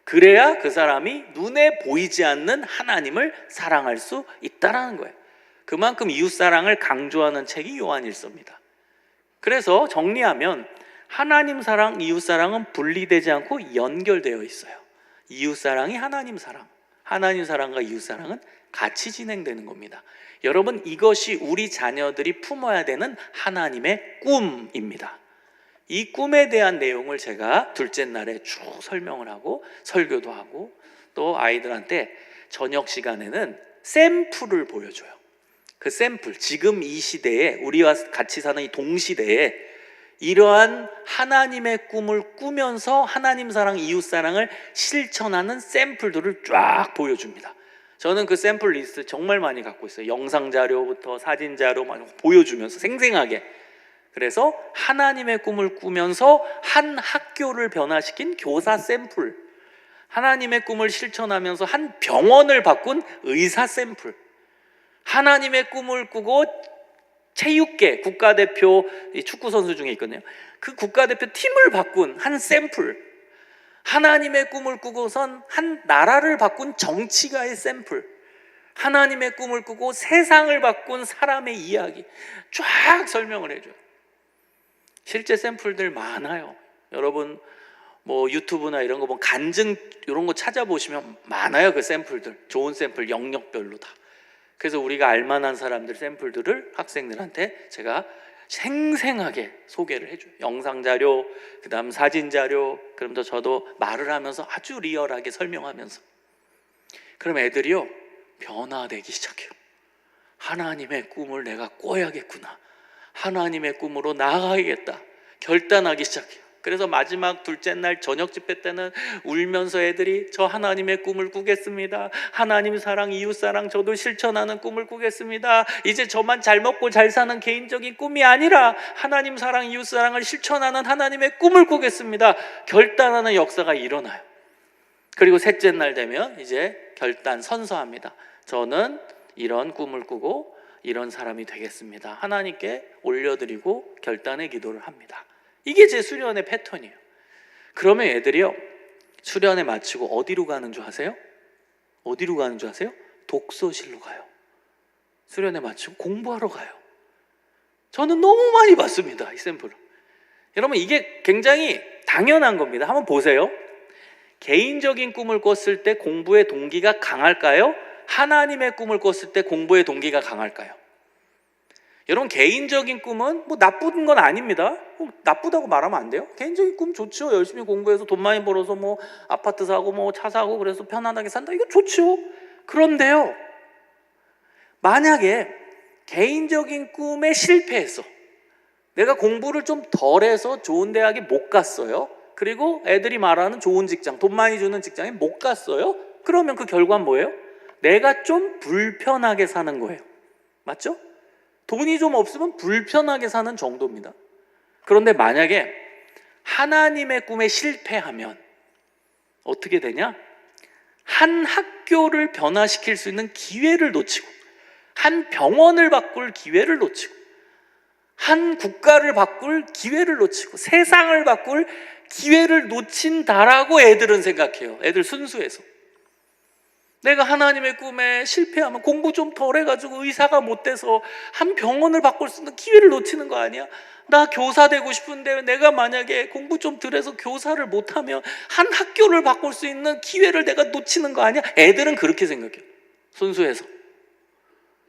그래야 그 사람이 눈에 보이지 않는 하나님을 사랑할 수 있다라는 거예요. 그만큼 이웃사랑을 강조하는 책이 요한일서입니다. 그래서 정리하면 하나님 사랑, 이웃사랑은 분리되지 않고 연결되어 있어요. 이웃사랑이 하나님 사랑, 하나님 사랑과 이웃사랑은 같이 진행되는 겁니다. 여러분, 이것이 우리 자녀들이 품어야 되는 하나님의 꿈입니다. 이 꿈에 대한 내용을 제가 둘째 날에 쭉 설명을 하고 설교도 하고 또 아이들한테 저녁 시간에는 샘플을 보여줘요. 그 샘플, 지금 이 시대에 우리와 같이 사는 이 동시대에 이러한 하나님의 꿈을 꾸면서 하나님 사랑, 이웃 사랑을 실천하는 샘플들을 쫙 보여줍니다. 저는 그 샘플 리스트 정말 많이 갖고 있어요. 영상 자료부터 사진 자료 많이 보여주면서 생생하게. 그래서 하나님의 꿈을 꾸면서 한 학교를 변화시킨 교사 샘플, 하나님의 꿈을 실천하면서 한 병원을 바꾼 의사 샘플, 하나님의 꿈을 꾸고 체육계 국가대표 축구 선수 중에 있거든요. 그 국가대표 팀을 바꾼 한 샘플, 하나님의 꿈을 꾸고선 한 나라를 바꾼 정치가의 샘플, 하나님의 꿈을 꾸고 세상을 바꾼 사람의 이야기 쫙 설명을 해줘요. 실제 샘플들 많아요. 여러분 뭐 유튜브나 이런 거 보면 간증 이런 거 찾아보시면 많아요. 그 샘플들, 좋은 샘플 영역별로 다. 그래서 우리가 알만한 사람들 샘플들을 학생들한테 제가 생생하게 소개를 해줘요. 영상 자료, 그 다음 사진 자료, 그럼 저도 말을 하면서 아주 리얼하게 설명하면서. 그럼 애들이요 변화되기 시작해요. 하나님의 꿈을 내가 꿔야겠구나, 하나님의 꿈으로 나아가야겠다 결단하기 시작해요. 그래서 마지막 둘째 날 저녁 집회 때는 울면서 애들이 저 하나님의 꿈을 꾸겠습니다, 하나님 사랑, 이웃 사랑 저도 실천하는 꿈을 꾸겠습니다, 이제 저만 잘 먹고 잘 사는 개인적인 꿈이 아니라 하나님 사랑, 이웃 사랑을 실천하는 하나님의 꿈을 꾸겠습니다 결단하는 역사가 일어나요. 그리고 셋째 날 되면 이제 결단 선서합니다. 저는 이런 꿈을 꾸고 이런 사람이 되겠습니다. 하나님께 올려드리고 결단의 기도를 합니다. 이게 제 수련의 패턴이에요. 그러면 애들이요 수련회 마치고 어디로 가는 줄 아세요? 어디로 가는 줄 아세요? 독서실로 가요. 수련회 마치고 공부하러 가요. 저는 너무 많이 봤습니다, 이 샘플을. 여러분 이게 굉장히 당연한 겁니다. 한번 보세요. 개인적인 꿈을 꿨을 때 공부의 동기가 강할까요? 하나님의 꿈을 꿨을 때 공부의 동기가 강할까요? 여러분 개인적인 꿈은 뭐 나쁜 건 아닙니다. 나쁘다고 말하면 안 돼요. 개인적인 꿈 좋죠. 열심히 공부해서 돈 많이 벌어서 뭐 아파트 사고 뭐 차 사고 그래서 편안하게 산다, 이거 좋죠. 그런데요, 만약에 개인적인 꿈에 실패했어, 내가 공부를 좀 덜해서 좋은 대학에 못 갔어요. 그리고 애들이 말하는 좋은 직장, 돈 많이 주는 직장에 못 갔어요. 그러면 그 결과는 뭐예요? 내가 좀 불편하게 사는 거예요. 맞죠? 돈이 좀 없으면 불편하게 사는 정도입니다. 그런데 만약에 하나님의 꿈에 실패하면 어떻게 되냐? 한 학교를 변화시킬 수 있는 기회를 놓치고, 한 병원을 바꿀 기회를 놓치고, 한 국가를 바꿀 기회를 놓치고, 세상을 바꿀 기회를 놓친다라고 애들은 생각해요. 애들 순수해서. 내가 하나님의 꿈에 실패하면 공부 좀 덜 해가지고 의사가 못 돼서 한 병원을 바꿀 수 있는 기회를 놓치는 거 아니야? 나 교사 되고 싶은데 내가 만약에 공부 좀 덜 해서 교사를 못하면 한 학교를 바꿀 수 있는 기회를 내가 놓치는 거 아니야? 애들은 그렇게 생각해요. 순수해서.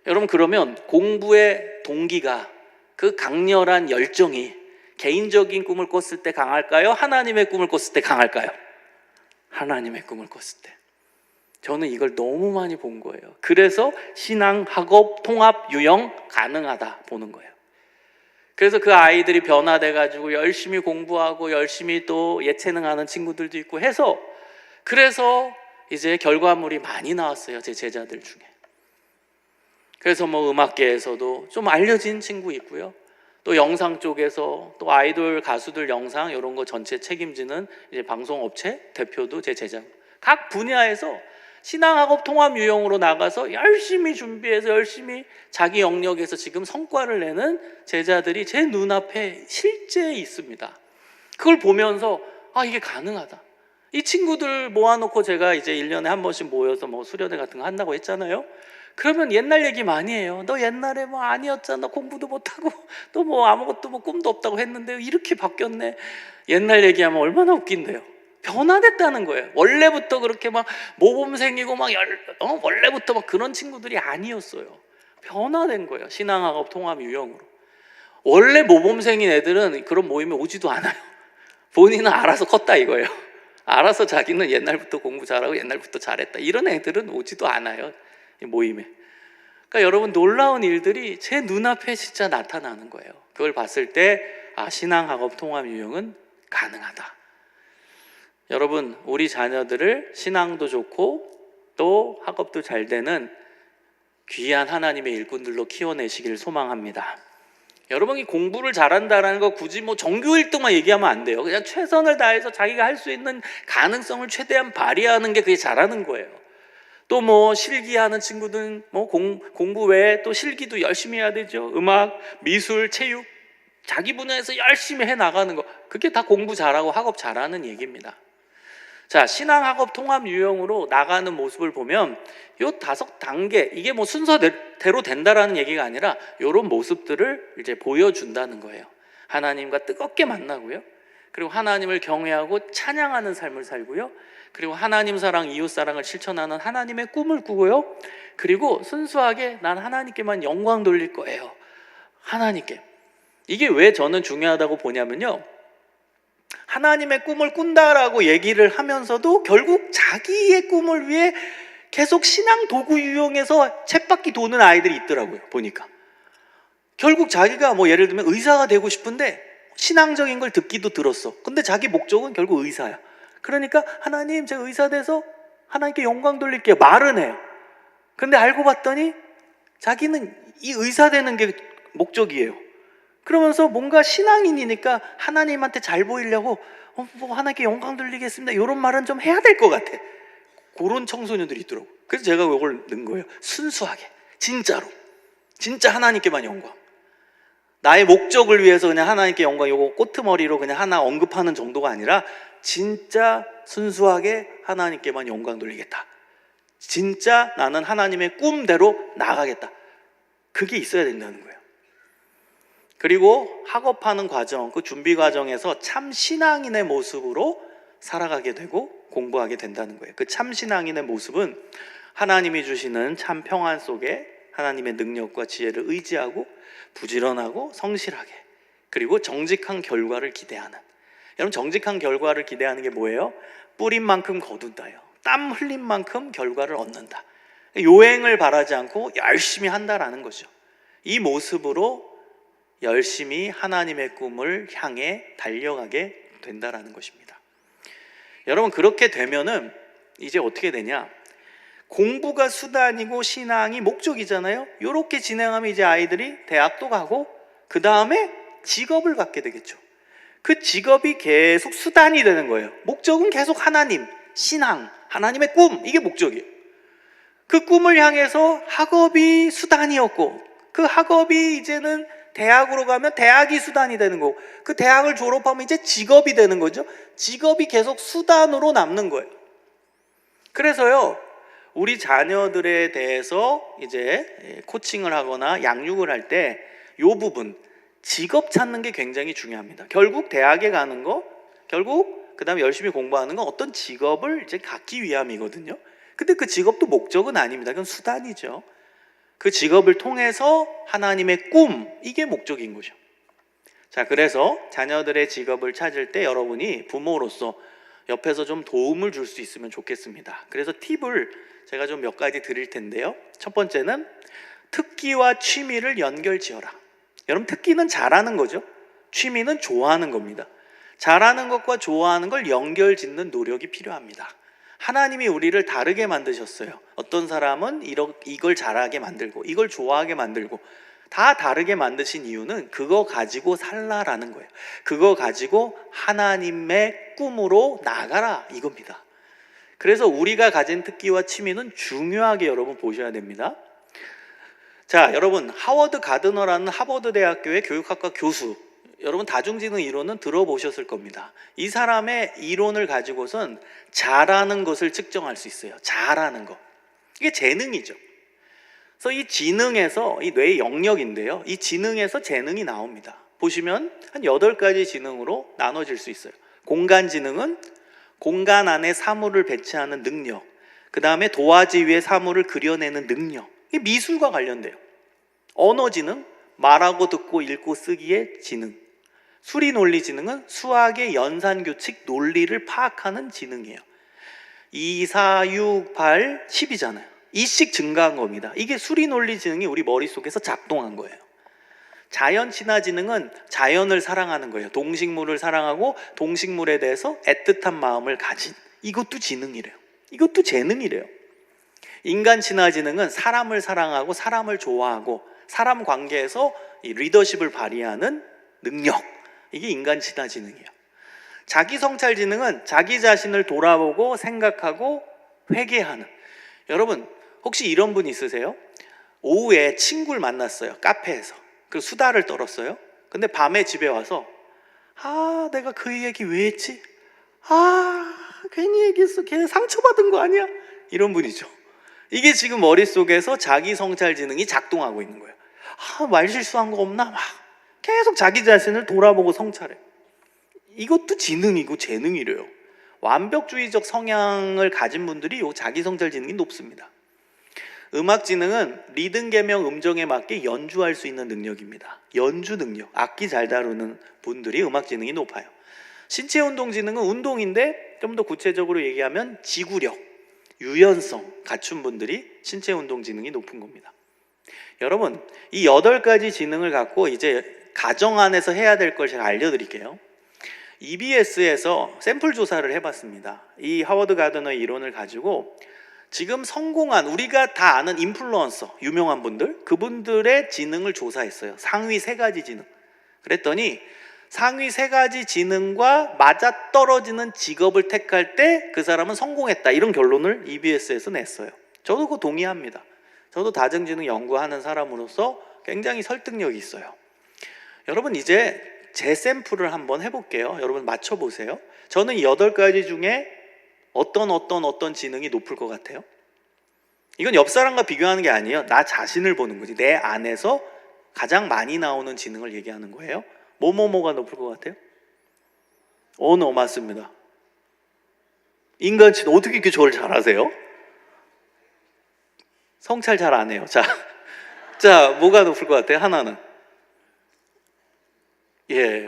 여러분 그러면 공부의 동기가, 그 강렬한 열정이 개인적인 꿈을 꿨을 때 강할까요? 하나님의 꿈을 꿨을 때 강할까요? 하나님의 꿈을 꿨을 때. 저는 이걸 너무 많이 본 거예요. 그래서 신앙, 학업, 통합, 유형 가능하다 보는 거예요. 그래서 그 아이들이 변화돼가지고 열심히 공부하고 열심히 또 예체능하는 친구들도 있고 해서, 그래서 이제 결과물이 많이 나왔어요, 제 제자들 중에. 그래서 뭐 음악계에서도 좀 알려진 친구 있고요, 또 영상 쪽에서 또 아이돌 가수들 영상 이런 거 전체 책임지는 이제 방송업체 대표도 제 제자. 각 분야에서 신앙학업 통합 유형으로 나가서 열심히 준비해서 열심히 자기 영역에서 지금 성과를 내는 제자들이 제 눈앞에 실제 있습니다. 그걸 보면서 아, 이게 가능하다. 이 친구들 모아놓고 제가 이제 1년에 한 번씩 모여서 뭐 수련회 같은 거 한다고 했잖아요. 그러면 옛날 얘기 많이 해요. 너 옛날에 뭐 아니었잖아, 공부도 못하고 또 뭐 아무것도 뭐 꿈도 없다고 했는데 이렇게 바뀌었네. 옛날 얘기하면 얼마나 웃긴데요. 변화됐다는 거예요. 원래부터 그렇게 막 모범생이고 막 원래부터 막 그런 친구들이 아니었어요. 변화된 거예요. 신앙학업 통합 유형으로. 원래 모범생인 애들은 그런 모임에 오지도 않아요. 본인은 알아서 컸다 이거예요. 알아서 자기는 옛날부터 공부 잘하고 옛날부터 잘했다, 이런 애들은 오지도 않아요, 이 모임에. 그러니까 여러분, 놀라운 일들이 제 눈앞에 진짜 나타나는 거예요. 그걸 봤을 때 아, 신앙학업 통합 유형은 가능하다. 여러분, 우리 자녀들을 신앙도 좋고 또 학업도 잘 되는 귀한 하나님의 일꾼들로 키워내시길 소망합니다. 여러분이 공부를 잘한다라는 거 굳이 뭐 전교 1등만 얘기하면 안 돼요. 그냥 최선을 다해서 자기가 할 수 있는 가능성을 최대한 발휘하는 게 그게 잘하는 거예요. 또 뭐 실기하는 친구들은 뭐 공부 외에 또 실기도 열심히 해야 되죠. 음악, 미술, 체육, 자기 분야에서 열심히 해 나가는 거, 그게 다 공부 잘하고 학업 잘하는 얘기입니다. 자, 신앙학업 통합 유형으로 나가는 모습을 보면 요 5단계, 이게 뭐 순서대로 된다라는 얘기가 아니라 이런 모습들을 이제 보여준다는 거예요. 하나님과 뜨겁게 만나고요, 그리고 하나님을 경외하고 찬양하는 삶을 살고요, 그리고 하나님 사랑, 이웃 사랑을 실천하는 하나님의 꿈을 꾸고요, 그리고 순수하게 난 하나님께만 영광 돌릴 거예요. 하나님께. 이게 왜 저는 중요하다고 보냐면요, 하나님의 꿈을 꾼다라고 얘기를 하면서도 결국 자기의 꿈을 위해 계속 신앙 도구 유형에서 쳇바퀴 도는 아이들이 있더라고요, 보니까. 결국 자기가 뭐 예를 들면 의사가 되고 싶은데 신앙적인 걸 듣기도 들었어. 근데 자기 목적은 결국 의사야. 그러니까 하나님, 제가 의사 돼서 하나님께 영광 돌릴게요, 말은 해요. 근데 알고 봤더니 자기는 이 의사 되는 게 목적이에요. 그러면서 뭔가 신앙인이니까 하나님한테 잘 보이려고 뭐 하나님께 영광 돌리겠습니다, 이런 말은 좀 해야 될 것 같아. 그런 청소년들이 있더라고. 그래서 제가 이걸 넣은 거예요. 순수하게, 진짜로, 진짜 하나님께만 영광. 나의 목적을 위해서 그냥 하나님께 영광, 요거 꼬트머리로 그냥 하나 언급하는 정도가 아니라 진짜 순수하게 하나님께만 영광 돌리겠다. 진짜 나는 하나님의 꿈대로 나가겠다. 그게 있어야 된다는 거예요. 그리고 학업하는 과정, 그 준비 과정에서 참 신앙인의 모습으로 살아가게 되고 공부하게 된다는 거예요. 그 참 신앙인의 모습은 하나님이 주시는 참 평안 속에 하나님의 능력과 지혜를 의지하고 부지런하고 성실하게, 그리고 정직한 결과를 기대하는. 여러분, 정직한 결과를 기대하는 게 뭐예요? 뿌린 만큼 거둔다요. 땀 흘린 만큼 결과를 얻는다. 요행을 바라지 않고 열심히 한다라는 거죠. 이 모습으로 열심히 하나님의 꿈을 향해 달려가게 된다라는 것입니다. 여러분, 그렇게 되면은 이제 어떻게 되냐? 공부가 수단이고 신앙이 목적이잖아요. 이렇게 진행하면 이제 아이들이 대학도 가고 그 다음에 직업을 갖게 되겠죠. 그 직업이 계속 수단이 되는 거예요. 목적은 계속 하나님, 신앙, 하나님의 꿈, 이게 목적이에요. 그 꿈을 향해서 학업이 수단이었고, 그 학업이 이제는 대학으로 가면 대학이 수단이 되는 거고, 그 대학을 졸업하면 이제 직업이 되는 거죠. 직업이 계속 수단으로 남는 거예요. 그래서요, 우리 자녀들에 대해서 이제 코칭을 하거나 양육을 할 때 이 부분, 직업 찾는 게 굉장히 중요합니다. 결국 대학에 가는 거, 결국 그 다음에 열심히 공부하는 건 어떤 직업을 이제 갖기 위함이거든요. 근데 그 직업도 목적은 아닙니다. 그건 수단이죠. 그 직업을 통해서 하나님의 꿈, 이게 목적인 거죠. 자, 그래서 자녀들의 직업을 찾을 때 여러분이 부모로서 옆에서 좀 도움을 줄 수 있으면 좋겠습니다. 그래서 팁을 제가 좀 몇 가지 드릴 텐데요. 첫 번째는 특기와 취미를 연결지어라. 여러분, 특기는 잘하는 거죠. 취미는 좋아하는 겁니다. 잘하는 것과 좋아하는 걸 연결짓는 노력이 필요합니다. 하나님이 우리를 다르게 만드셨어요. 어떤 사람은 이걸 잘하게 만들고 이걸 좋아하게 만들고 다 다르게 만드신 이유는 그거 가지고 살라라는 거예요. 그거 가지고 하나님의 꿈으로 나가라 이겁니다. 그래서 우리가 가진 특기와 취미는 중요하게 여러분 보셔야 됩니다. 자, 여러분, 하워드 가드너라는 하버드 대학교의 교육학과 교수, 여러분 다중지능 이론은 들어보셨을 겁니다. 이 사람의 이론을 가지고선 잘하는 것을 측정할 수 있어요. 잘하는 것. 이게 재능이죠. 그래서 이 지능에서, 이 뇌의 영역인데요, 이 지능에서 재능이 나옵니다. 보시면 한 8가지 지능으로 나눠질 수 있어요. 공간 지능은 공간 안에 사물을 배치하는 능력, 그 다음에 도화지 위에 사물을 그려내는 능력, 이게 미술과 관련돼요. 언어 지능, 말하고 듣고 읽고 쓰기의 지능. 수리 논리 지능은 수학의 연산 규칙 논리를 파악하는 지능이에요. 2, 4, 6, 8, 10이잖아요. 2씩 증가한 겁니다. 이게 수리 논리 지능이 우리 머릿속에서 작동한 거예요. 자연 친화 지능은 자연을 사랑하는 거예요. 동식물을 사랑하고 동식물에 대해서 애틋한 마음을 가진, 이것도 지능이래요. 이것도 재능이래요. 인간 친화 지능은 사람을 사랑하고 사람을 좋아하고 사람 관계에서 이 리더십을 발휘하는 능력, 이게 인간 친화 지능이에요. 자기 성찰 지능은 자기 자신을 돌아보고 생각하고 회개하는. 여러분, 혹시 이런 분 있으세요? 오후에 친구를 만났어요. 카페에서. 그 수다를 떨었어요. 근데 밤에 집에 와서 내가 그 얘기 왜 했지? 괜히 얘기했어. 걔 상처받은 거 아니야? 이런 분이죠. 이게 지금 머릿속에서 자기 성찰 지능이 작동하고 있는 거예요. 말 실수한 거 없나? 막 계속 자기 자신을 돌아보고 성찰해. 이것도 지능이고 재능이래요. 완벽주의적 성향을 가진 분들이 요 자기 성찰 지능이 높습니다. 음악 지능은 리듬 계명 음정에 맞게 연주할 수 있는 능력입니다. 연주 능력, 악기 잘 다루는 분들이 음악 지능이 높아요. 신체 운동 지능은 운동인데 좀 더 구체적으로 얘기하면 지구력, 유연성 갖춘 분들이 신체 운동 지능이 높은 겁니다. 여러분, 이 8가지 지능을 갖고 이제 가정 안에서 해야 될 걸 제가 알려드릴게요. EBS에서 샘플 조사를 해봤습니다. 이 하워드 가드너의 이론을 가지고 지금 성공한, 우리가 다 아는 인플루언서, 유명한 분들, 그분들의 지능을 조사했어요. 상위 3가지 지능. 그랬더니 상위 3가지 지능과 맞아떨어지는 직업을 택할 때 그 사람은 성공했다, 이런 결론을 EBS에서 냈어요. 저도 그거 동의합니다. 저도 다중지능 연구하는 사람으로서 굉장히 설득력이 있어요. 여러분, 이제 제 샘플을 한번 해볼게요. 여러분 맞춰보세요. 저는 8가지 중에 어떤 지능이 높을 것 같아요? 이건 옆 사람과 비교하는 게 아니에요. 나 자신을 보는 거지. 내 안에서 가장 많이 나오는 지능을 얘기하는 거예요. 뭐가 높을 것 같아요? 맞습니다. 인간치는 어떻게 이렇게 저를 잘하세요? 성찰 잘 안 해요. 자, 뭐가 높을 것 같아요? 하나는.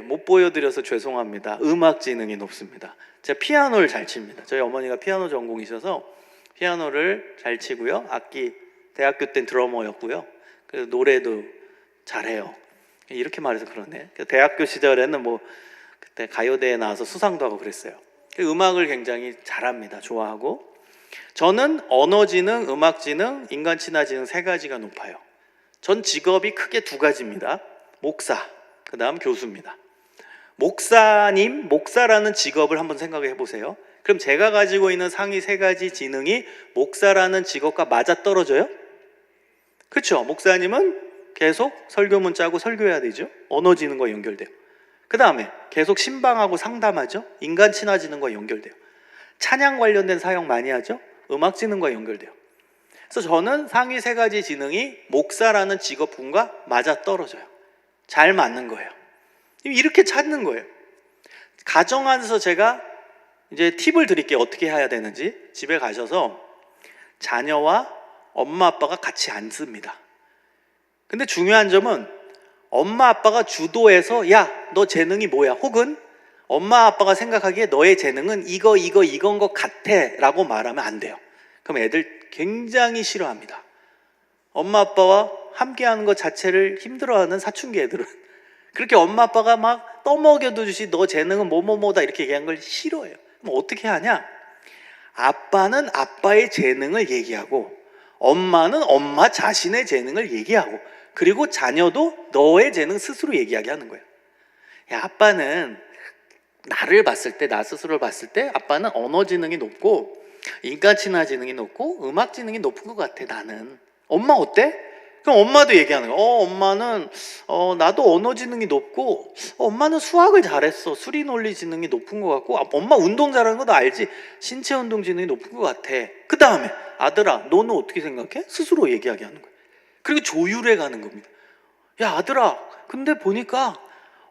못 보여드려서 죄송합니다. 음악 지능이 높습니다. 제가 피아노를 잘 칩니다. 저희 어머니가 피아노 전공이셔서 피아노를 잘 치고요. 악기, 대학교 땐 드러머였고요. 그래서 노래도 잘해요. 이렇게 말해서 그러네. 대학교 시절에는 그때 가요대에 나와서 수상도 하고 그랬어요. 음악을 굉장히 잘합니다. 좋아하고. 저는 언어 지능, 음악 지능, 인간 친화 지능 3가지가 높아요. 전 직업이 크게 2가지입니다. 목사, 그 다음 교수입니다. 목사라는 직업을 한번 생각해 보세요. 그럼 제가 가지고 있는 상위 3가지 지능이 목사라는 직업과 맞아떨어져요? 그렇죠? 목사님은 계속 설교문 짜고 설교해야 되죠. 언어 지능과 연결돼요. 그 다음에 계속 신방하고 상담하죠. 인간 친화 지능과 연결돼요. 찬양 관련된 사역 많이 하죠. 음악 지능과 연결돼요. 그래서 저는 상위 3가지 지능이 목사라는 직업군과 맞아떨어져요. 잘 맞는 거예요. 이렇게 찾는 거예요. 가정 안에서 제가 이제 팁을 드릴게요. 어떻게 해야 되는지. 집에 가셔서 자녀와 엄마 아빠가 같이 앉습니다. 근데 중요한 점은 엄마 아빠가 주도해서 야, 너 재능이 뭐야? 혹은 엄마 아빠가 생각하기에 너의 재능은 이건 것 같아 라고 말하면 안 돼요. 그럼 애들 굉장히 싫어합니다. 엄마 아빠와 함께하는 것 자체를 힘들어하는 사춘기 애들은 그렇게 엄마 아빠가 막 떠먹여도 주시 너 재능은 뭐뭐뭐다 이렇게 얘기한 걸 싫어해요. 그럼 어떻게 하냐? 아빠는 아빠의 재능을 얘기하고 엄마는 엄마 자신의 재능을 얘기하고 그리고 자녀도 너의 재능 스스로 얘기하게 하는 거예요. 야, 아빠는 나를 봤을 때, 나 스스로를 봤을 때 아빠는 언어 지능이 높고 인간 친화 지능이 높고 음악 지능이 높은 것 같아 나는. 엄마 어때? 그럼 엄마도 얘기하는 거야. 엄마는 나도 언어 지능이 높고 엄마는 수학을 잘했어. 수리 논리 지능이 높은 것 같고 엄마 운동 잘하는 거 너 알지? 신체 운동 지능이 높은 것 같아. 그 다음에 아들아 너는 어떻게 생각해? 스스로 얘기하게 하는 거야. 그리고 조율해 가는 겁니다. 야 아들아 근데 보니까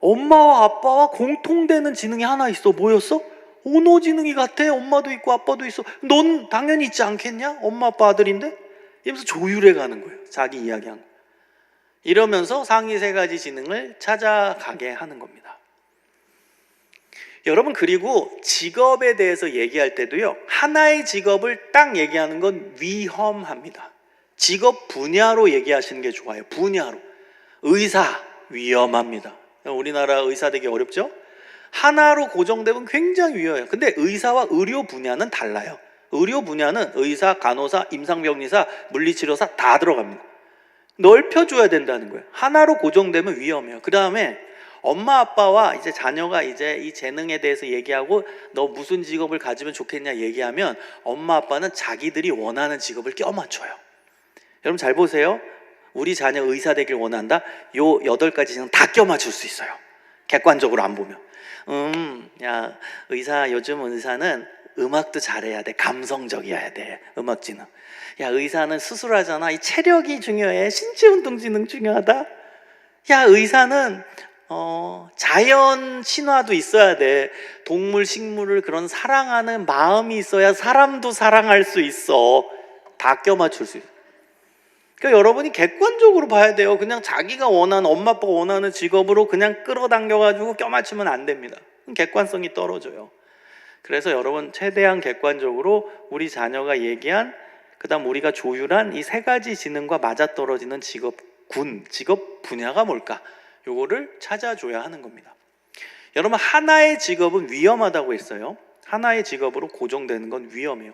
엄마와 아빠와 공통되는 지능이 하나 있어. 뭐였어? 언어 지능이 같아. 엄마도 있고 아빠도 있어. 넌 당연히 있지 않겠냐? 엄마 아빠 아들인데? 이러면서 조율해 가는 거예요. 자기 이야기한 거. 이러면서 상위 세 가지 지능을 찾아가게 하는 겁니다. 여러분 그리고 직업에 대해서 얘기할 때도요. 하나의 직업을 딱 얘기하는 건 위험합니다. 직업 분야로 얘기하시는 게 좋아요. 분야로. 의사 위험합니다. 우리나라 의사 되기 어렵죠? 하나로 고정되면 굉장히 위험해요. 근데 의사와 의료 분야는 달라요. 의료 분야는 의사, 간호사, 임상병리사, 물리치료사 다 들어갑니다. 넓혀줘야 된다는 거예요. 하나로 고정되면 위험해요. 그 다음에 엄마 아빠와 이제 자녀가 이제 이 재능에 대해서 얘기하고 너 무슨 직업을 가지면 좋겠냐 얘기하면 엄마 아빠는 자기들이 원하는 직업을 껴맞춰요. 여러분 잘 보세요. 우리 자녀 의사 되길 원한다? 요 8가지 지능 다 껴맞출 수 있어요. 객관적으로 안 보면. 야 요즘 의사는 음악도 잘해야 돼. 감성적이어야 돼. 음악지능. 야 의사는 수술하잖아. 이 체력이 중요해. 신체운동지능 중요하다. 야 의사는 자연 친화도 있어야 돼. 동물, 식물을 그런 사랑하는 마음이 있어야 사람도 사랑할 수 있어. 다 껴맞출 수 있어. 그러니까 여러분이 객관적으로 봐야 돼요. 그냥 자기가 원하는 엄마 아빠가 원하는 직업으로 그냥 끌어당겨가지고 껴맞추면 안 됩니다. 객관성이 떨어져요. 그래서 여러분 최대한 객관적으로 우리 자녀가 얘기한 그다음 우리가 조율한 이 3가지 지능과 맞아떨어지는 직업 분야가 뭘까? 요거를 찾아줘야 하는 겁니다. 여러분 하나의 직업은 위험하다고 했어요. 하나의 직업으로 고정되는 건 위험해요.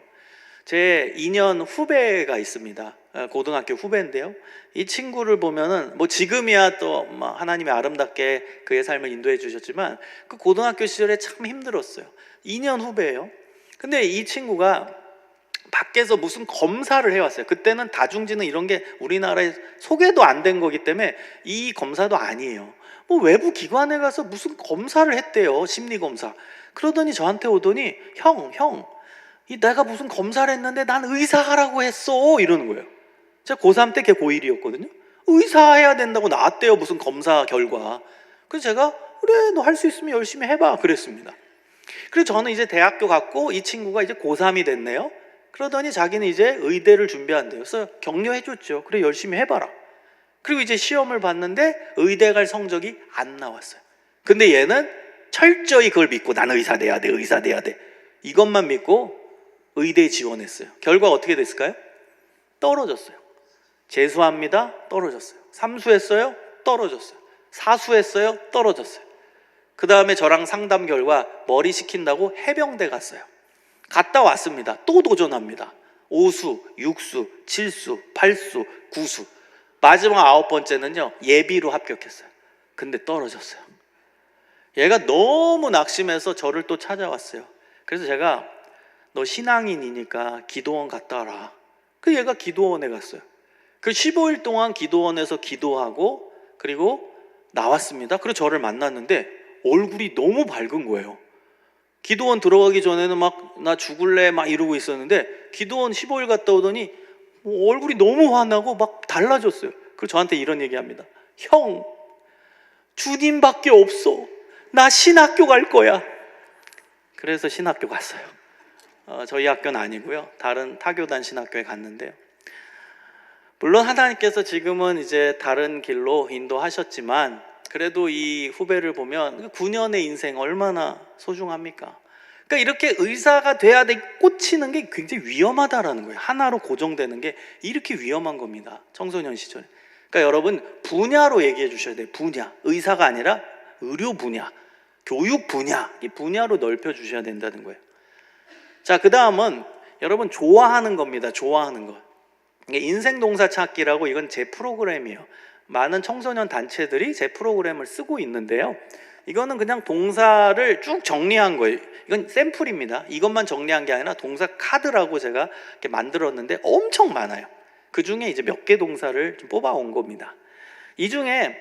제 2년 후배가 있습니다. 고등학교 후배인데요. 이 친구를 보면은 뭐 지금이야 또 하나님이 아름답게 그의 삶을 인도해 주셨지만 그 고등학교 시절에 참 힘들었어요. 2년 후배예요. 근데 이 친구가 밖에서 무슨 검사를 해왔어요. 그때는 다중지능 이런 게 우리나라에 소개도 안 된 거기 때문에 이 검사도 아니에요. 뭐 외부 기관에 가서 무슨 검사를 했대요. 심리검사. 그러더니 저한테 오더니 형 내가 무슨 검사를 했는데 난 의사 하라고 했어 이러는 거예요. 제가 고3 때 걔 고1이었거든요. 의사 해야 된다고 나왔대요. 무슨 검사 결과. 그래서 제가 그래 너 할 수 있으면 열심히 해봐 그랬습니다. 그래서 저는 이제 대학교 갔고 이 친구가 이제 고3이 됐네요. 그러더니 자기는 이제 의대를 준비한대요. 그래서 격려해 줬죠. 그래 열심히 해봐라. 그리고 이제 시험을 봤는데 의대 갈 성적이 안 나왔어요. 근데 얘는 철저히 그걸 믿고 나는 의사 돼야 돼 이것만 믿고 의대에 지원했어요. 결과 어떻게 됐을까요? 떨어졌어요. 재수합니다. 떨어졌어요. 삼수했어요. 떨어졌어요. 사수했어요. 떨어졌어요. 그 다음에 저랑 상담 결과 머리 식힌다고 해병대 갔어요. 갔다 왔습니다. 또 도전합니다. 5수, 6수, 7수, 8수, 9수 마지막 9번째는요 예비로 합격했어요. 근데 떨어졌어요. 얘가 너무 낙심해서 저를 또 찾아왔어요. 그래서 제가 너 신앙인이니까 기도원 갔다 와라. 그 얘가 기도원에 갔어요. 그 15일 동안 기도원에서 기도하고 그리고 나왔습니다. 그리고 저를 만났는데 얼굴이 너무 밝은 거예요. 기도원 들어가기 전에는 막 나 죽을래 막 이러고 있었는데 기도원 15일 갔다 오더니 얼굴이 너무 환하고 막 달라졌어요. 그리고 저한테 이런 얘기합니다. 형, 주님밖에 없어. 나 신학교 갈 거야. 그래서 신학교 갔어요. 저희 학교는 아니고요. 다른 타교단 신학교에 갔는데요. 물론 하나님께서 지금은 이제 다른 길로 인도하셨지만 그래도 이 후배를 보면 9년의 인생 얼마나 소중합니까? 그러니까 이렇게 의사가 돼야 돼 꽂히는 게 굉장히 위험하다라는 거예요. 하나로 고정되는 게 이렇게 위험한 겁니다. 청소년 시절에. 그러니까 여러분 분야로 얘기해 주셔야 돼요. 분야. 의사가 아니라 의료 분야, 교육 분야, 이 분야로 넓혀 주셔야 된다는 거예요. 자, 그 다음은 여러분 좋아하는 겁니다. 좋아하는 것. 이게 인생 동사 찾기라고, 이건 제 프로그램이에요. 많은 청소년 단체들이 제 프로그램을 쓰고 있는데요. 이거는 그냥 동사를 쭉 정리한 거예요. 이건 샘플입니다. 이것만 정리한 게 아니라 동사 카드라고 제가 이렇게 만들었는데 엄청 많아요. 그 중에 이제 몇 개 동사를 좀 뽑아온 겁니다. 이 중에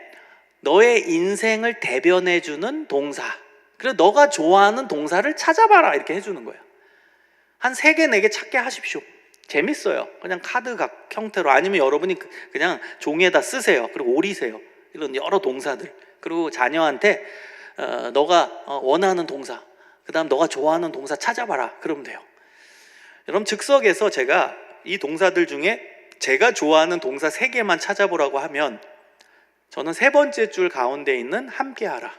너의 인생을 대변해주는 동사, 그리고 너가 좋아하는 동사를 찾아봐라 이렇게 해주는 거예요. 한 3개, 4개 찾게 하십시오. 재밌어요. 그냥 카드 각 형태로, 아니면 여러분이 그냥 종이에다 쓰세요. 그리고 오리세요. 이런 여러 동사들. 그리고 자녀한테 너가 원하는 동사, 그 다음 너가 좋아하는 동사 찾아봐라 그러면 돼요. 여러분 즉석에서 제가 이 동사들 중에 제가 좋아하는 동사 3개만 찾아보라고 하면 저는 3번째 줄 가운데 있는 함께하라,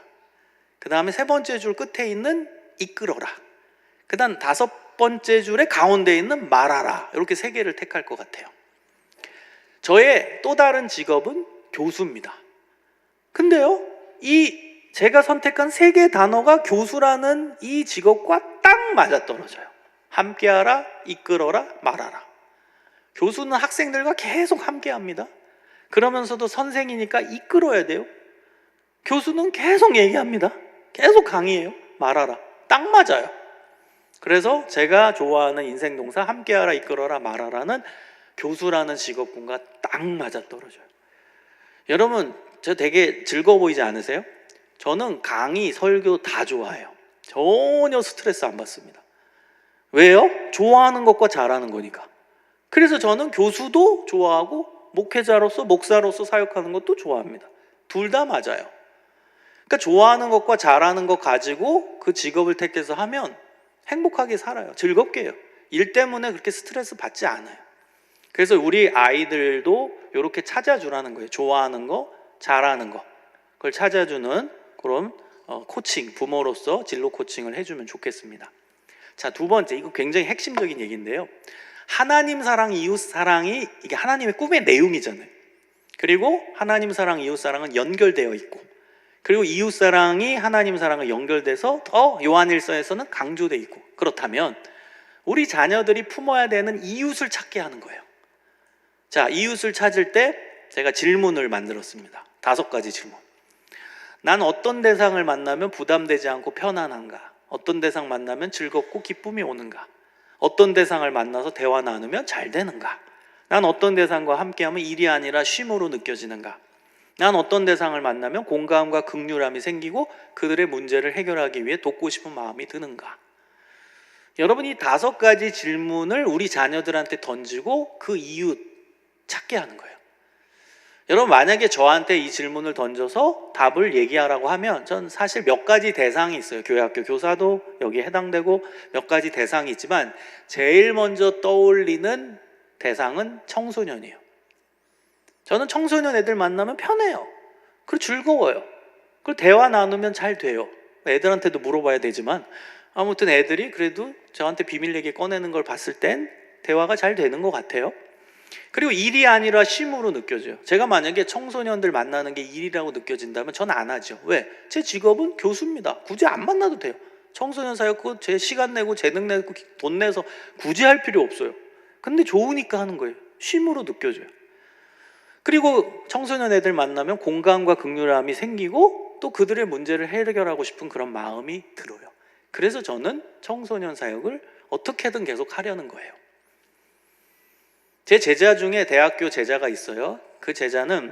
그 다음에 3번째 줄 끝에 있는 이끌어라, 그 다음 5번째 줄의 가운데 있는 말하라, 이렇게 3개를 택할 것 같아요. 저의 또 다른 직업은 교수입니다. 근데요, 이 제가 선택한 3개 단어가 교수라는 이 직업과 딱 맞아떨어져요. 함께하라, 이끌어라, 말하라. 교수는 학생들과 계속 함께합니다. 그러면서도 선생이니까 이끌어야 돼요. 교수는 계속 얘기합니다. 계속 강의해요. 말하라. 딱 맞아요. 그래서 제가 좋아하는 인생 동사 함께하라, 이끌어라, 말하라는 교수라는 직업군과 딱 맞아떨어져요. 여러분, 저 되게 즐거워 보이지 않으세요? 저는 강의, 설교 다 좋아해요. 전혀 스트레스 안 받습니다. 왜요? 좋아하는 것과 잘하는 거니까. 그래서 저는 교수도 좋아하고 목회자로서, 목사로서 사역하는 것도 좋아합니다. 둘 다 맞아요. 그러니까 좋아하는 것과 잘하는 것 가지고 그 직업을 택해서 하면 행복하게 살아요. 즐겁게 해요. 일 때문에 그렇게 스트레스 받지 않아요. 그래서 우리 아이들도 이렇게 찾아주라는 거예요. 좋아하는 거, 잘하는 거, 그걸 찾아주는 그런 코칭, 부모로서 진로 코칭을 해주면 좋겠습니다. 자, 2번째, 이거 굉장히 핵심적인 얘기인데요. 하나님 사랑, 이웃 사랑이 이게 하나님의 꿈의 내용이잖아요. 그리고 하나님 사랑, 이웃 사랑은 연결되어 있고, 그리고 이웃 사랑이 하나님 사랑과 연결돼서 더 요한일서에서는 강조되어 있고, 그렇다면 우리 자녀들이 품어야 되는 이웃을 찾게 하는 거예요. 자, 이웃을 찾을 때 제가 질문을 만들었습니다. 5가지 질문. 난 어떤 대상을 만나면 부담되지 않고 편안한가? 어떤 대상 만나면 즐겁고 기쁨이 오는가? 어떤 대상을 만나서 대화 나누면 잘 되는가? 난 어떤 대상과 함께하면 일이 아니라 쉼으로 느껴지는가? 난 어떤 대상을 만나면 공감과 긍휼함이 생기고 그들의 문제를 해결하기 위해 돕고 싶은 마음이 드는가? 여러분, 이 5가지 질문을 우리 자녀들한테 던지고 그 이웃 찾게 하는 거예요. 여러분, 만약에 저한테 이 질문을 던져서 답을 얘기하라고 하면 전 사실 몇 가지 대상이 있어요. 교회 학교 교사도 여기에 해당되고 몇 가지 대상이 있지만 제일 먼저 떠올리는 대상은 청소년이에요. 저는 청소년 애들 만나면 편해요. 그리고 즐거워요. 그리고 대화 나누면 잘 돼요. 애들한테도 물어봐야 되지만 아무튼 애들이 그래도 저한테 비밀 얘기 꺼내는 걸 봤을 땐 대화가 잘 되는 것 같아요. 그리고 일이 아니라 쉼으로 느껴져요. 제가 만약에 청소년들 만나는 게 일이라고 느껴진다면 저는 안 하죠. 왜? 제 직업은 교수입니다. 굳이 안 만나도 돼요. 청소년 사역 제 시간 내고 재능 내고 돈 내서 굳이 할 필요 없어요. 근데 좋으니까 하는 거예요. 쉼으로 느껴져요. 그리고 청소년 애들 만나면 공감과 긍휼함이 생기고 또 그들의 문제를 해결하고 싶은 그런 마음이 들어요. 그래서 저는 청소년 사역을 어떻게든 계속 하려는 거예요. 제 제자 중에 대학교 제자가 있어요. 그 제자는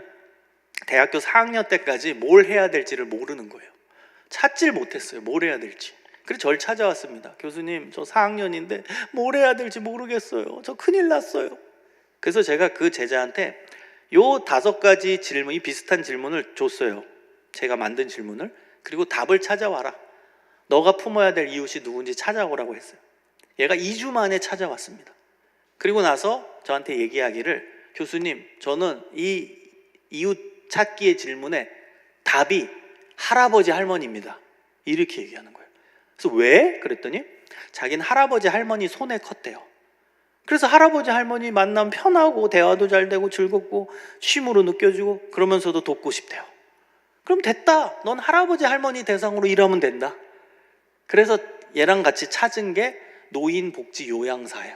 대학교 4학년 때까지 뭘 해야 될지를 모르는 거예요. 찾질 못했어요. 뭘 해야 될지. 그래서 저를 찾아왔습니다. 교수님, 저 4학년인데 뭘 해야 될지 모르겠어요. 저 큰일 났어요. 그래서 제가 그 제자한테 요 5가지 질문, 이 비슷한 질문을 줬어요. 제가 만든 질문을. 그리고 답을 찾아와라. 너가 품어야 될 이웃이 누군지 찾아오라고 했어요. 얘가 2주 만에 찾아왔습니다. 그리고 나서 저한테 얘기하기를, 교수님, 저는 이 이웃 찾기의 질문에 답이 할아버지 할머니입니다. 이렇게 얘기하는 거예요. 그래서 왜? 그랬더니 자기는 할아버지 할머니 손에 컸대요. 그래서 할아버지 할머니 만나면 편하고 대화도 잘 되고 즐겁고 쉼으로 느껴지고 그러면서도 돕고 싶대요. 그럼 됐다. 넌 할아버지 할머니 대상으로 일하면 된다. 그래서 얘랑 같이 찾은 게 노인복지요양사예요.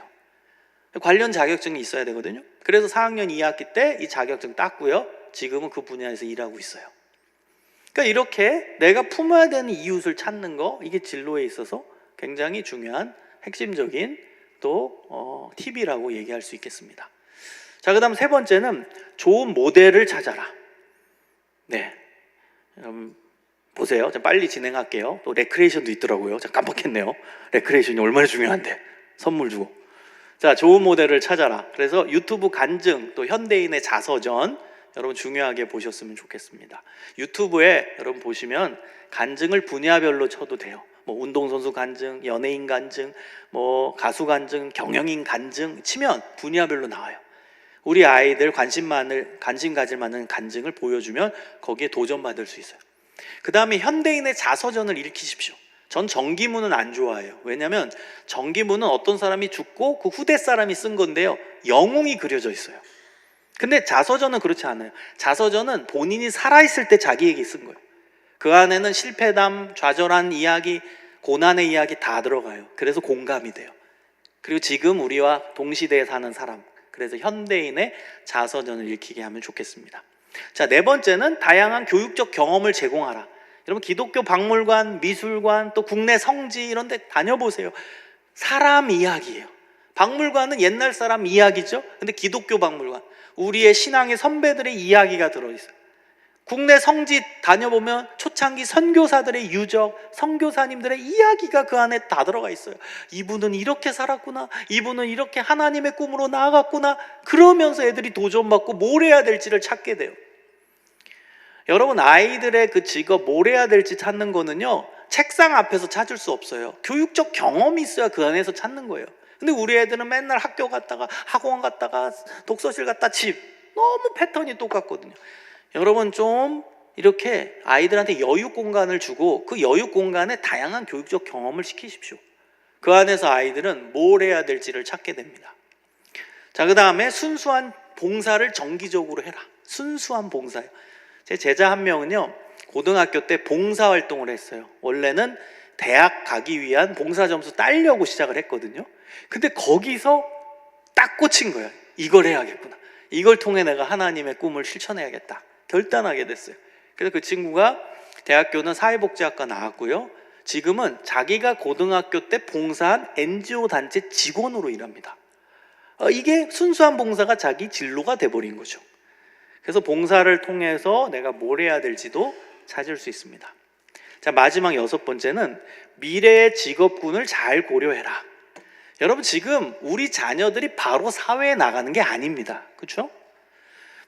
관련 자격증이 있어야 되거든요. 그래서 4학년 2학기 때 이 자격증 땄고요. 지금은 그 분야에서 일하고 있어요. 그러니까 이렇게 내가 품어야 되는 이웃을 찾는 거, 이게 진로에 있어서 굉장히 중요한 핵심적인 또 팁이라고 얘기할 수 있겠습니다. 자, 그 다음 세 번째는 좋은 모델을 찾아라. 네, 보세요. 좀 빨리 진행할게요. 또 레크레이션도 있더라고요. 자, 깜빡했네요. 레크레이션이 얼마나 중요한데 선물 주고. 자, 좋은 모델을 찾아라. 그래서 유튜브 간증, 또 현대인의 자서전 여러분 중요하게 보셨으면 좋겠습니다. 유튜브에 여러분 보시면 간증을 분야별로 쳐도 돼요. 뭐 운동선수 간증, 연예인 간증, 뭐 가수 간증, 경영인 간증 치면 분야별로 나와요. 우리 아이들 관심 가질 만한 간증을 보여주면 거기에 도전받을 수 있어요. 그 다음에 현대인의 자서전을 읽히십시오. 전 정기문은 안 좋아해요. 왜냐하면 정기문은 어떤 사람이 죽고 그 후대 사람이 쓴 건데요, 영웅이 그려져 있어요. 근데 자서전은 그렇지 않아요. 자서전은 본인이 살아있을 때 자기 얘기 쓴 거예요. 그 안에는 실패담, 좌절한 이야기, 고난의 이야기 다 들어가요. 그래서 공감이 돼요. 그리고 지금 우리와 동시대에 사는 사람, 그래서 현대인의 자서전을 읽히게 하면 좋겠습니다. 자, 네 번째는 다양한 교육적 경험을 제공하라. 여러분 기독교 박물관, 미술관, 또 국내 성지 이런 데 다녀보세요. 사람 이야기예요. 박물관은 옛날 사람 이야기죠. 근데 기독교 박물관, 우리의 신앙의 선배들의 이야기가 들어있어요. 국내 성지 다녀보면 초창기 선교사들의 유적, 선교사님들의 이야기가 그 안에 다 들어가 있어요. 이분은 이렇게 살았구나, 이분은 이렇게 하나님의 꿈으로 나아갔구나. 그러면서 애들이 도전받고 뭘 해야 될지를 찾게 돼요. 여러분, 아이들의 그 직업 뭘 해야 될지 찾는 거는요, 책상 앞에서 찾을 수 없어요. 교육적 경험이 있어야 그 안에서 찾는 거예요. 근데 우리 애들은 맨날 학교 갔다가 학원 갔다가 독서실 갔다 집, 너무 패턴이 똑같거든요. 여러분 좀 이렇게 아이들한테 여유 공간을 주고 그 여유 공간에 다양한 교육적 경험을 시키십시오. 그 안에서 아이들은 뭘 해야 될지를 찾게 됩니다. 자, 그 다음에 순수한 봉사를 정기적으로 해라. 순수한 봉사요. 제 제자 한 명은요, 고등학교 때 봉사활동을 했어요. 원래는 대학 가기 위한 봉사 점수 따려고 시작을 했거든요. 근데 거기서 딱 꽂힌 거예요. 이걸 해야겠구나. 이걸 통해 내가 하나님의 꿈을 실천해야겠다. 결단하게 됐어요. 그래서 그 친구가 대학교는 사회복지학과 나왔고요. 지금은 자기가 고등학교 때 봉사한 NGO 단체 직원으로 일합니다. 이게 순수한 봉사가 자기 진로가 돼버린 거죠. 그래서 봉사를 통해서 내가 뭘 해야 될지도 찾을 수 있습니다. 자, 마지막 여섯 번째는 미래의 직업군을 잘 고려해라. 여러분 지금 우리 자녀들이 바로 사회에 나가는 게 아닙니다. 그렇죠?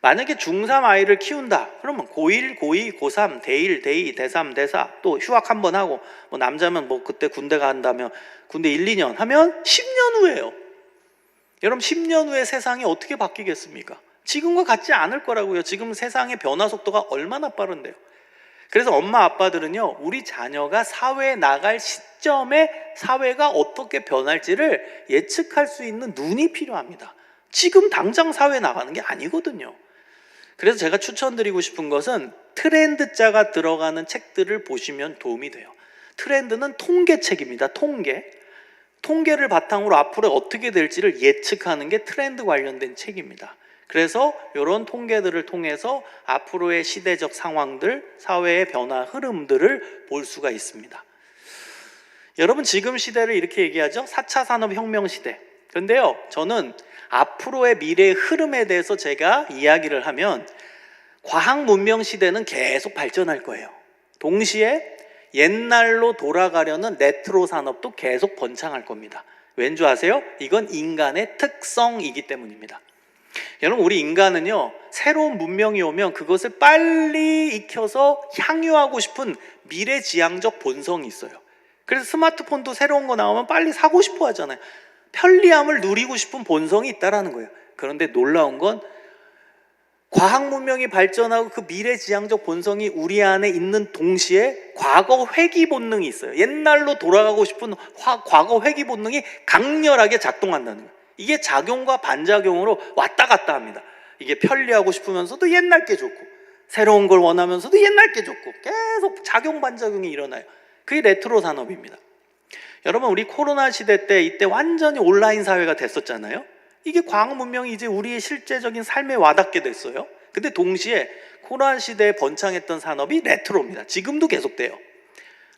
만약에 중3 아이를 키운다 그러면 고1, 고2, 고3, 대1, 대2, 대3, 대4 또 휴학 한번 하고 뭐 남자면 뭐 그때 군대 간다면 군대 1, 2년 하면 10년 후예요. 여러분 10년 후에 세상이 어떻게 바뀌겠습니까? 지금과 같지 않을 거라고요. 지금 세상의 변화 속도가 얼마나 빠른데요. 그래서 엄마 아빠들은요, 우리 자녀가 사회에 나갈 시점에 사회가 어떻게 변할지를 예측할 수 있는 눈이 필요합니다. 지금 당장 사회에 나가는 게 아니거든요. 그래서 제가 추천드리고 싶은 것은 트렌드자가 들어가는 책들을 보시면 도움이 돼요. 트렌드는 통계책입니다. 통계를 바탕으로 앞으로 어떻게 될지를 예측하는 게 트렌드 관련된 책입니다. 그래서 이런 통계들을 통해서 앞으로의 시대적 상황들, 사회의 변화 흐름들을 볼 수가 있습니다. 여러분 지금 시대를 이렇게 얘기하죠. 4차 산업혁명 시대. 그런데요, 저는 앞으로의 미래의 흐름에 대해서 제가 이야기를 하면 과학 문명 시대는 계속 발전할 거예요. 동시에 옛날로 돌아가려는 레트로 산업도 계속 번창할 겁니다. 왠지 아세요? 이건 인간의 특성이기 때문입니다. 여러분 우리 인간은요, 새로운 문명이 오면 그것을 빨리 익혀서 향유하고 싶은 미래지향적 본성이 있어요. 그래서 스마트폰도 새로운 거 나오면 빨리 사고 싶어 하잖아요. 편리함을 누리고 싶은 본성이 있다라는 거예요. 그런데 놀라운 건 과학 문명이 발전하고 그 미래지향적 본성이 우리 안에 있는 동시에 과거 회귀 본능이 있어요. 옛날로 돌아가고 싶은 과거 회귀 본능이 강렬하게 작동한다는 거예요. 이게 작용과 반작용으로 왔다 갔다 합니다. 이게 편리하고 싶으면서도 옛날 게 좋고, 새로운 걸 원하면서도 옛날 게 좋고, 계속 작용 반작용이 일어나요. 그게 레트로 산업입니다. 여러분, 우리 코로나 시대 때 이때 완전히 온라인 사회가 됐었잖아요. 이게 과학 문명이 이제 우리의 실제적인 삶에 와닿게 됐어요. 근데 동시에 코로나 시대에 번창했던 산업이 레트로입니다. 지금도 계속돼요.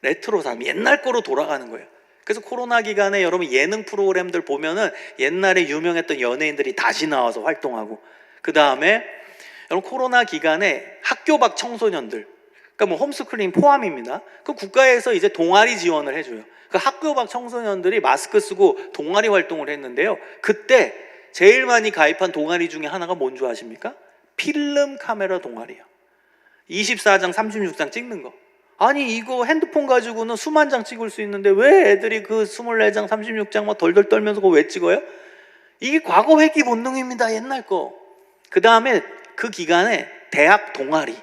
레트로 산업, 옛날 거로 돌아가는 거예요. 그래서 코로나 기간에 여러분 예능 프로그램들 보면은 옛날에 유명했던 연예인들이 다시 나와서 활동하고, 그 다음에 여러분 코로나 기간에 학교 밖 청소년들, 그러니까 뭐 홈스쿨링 포함입니다. 그 국가에서 이제 동아리 지원을 해줘요. 그 학교 밖 청소년들이 마스크 쓰고 동아리 활동을 했는데요. 그때 제일 많이 가입한 동아리 중에 하나가 뭔 줄 아십니까? 필름 카메라 동아리요. 24장, 36장 찍는 거. 아니 이거 핸드폰 가지고는 수만 장 찍을 수 있는데 왜 애들이 그 24장, 36장 막 덜덜 떨면서 그거 왜 찍어요? 이게 과거 회귀 본능입니다. 옛날 거. 그 다음에 그 기간에 대학 동아리,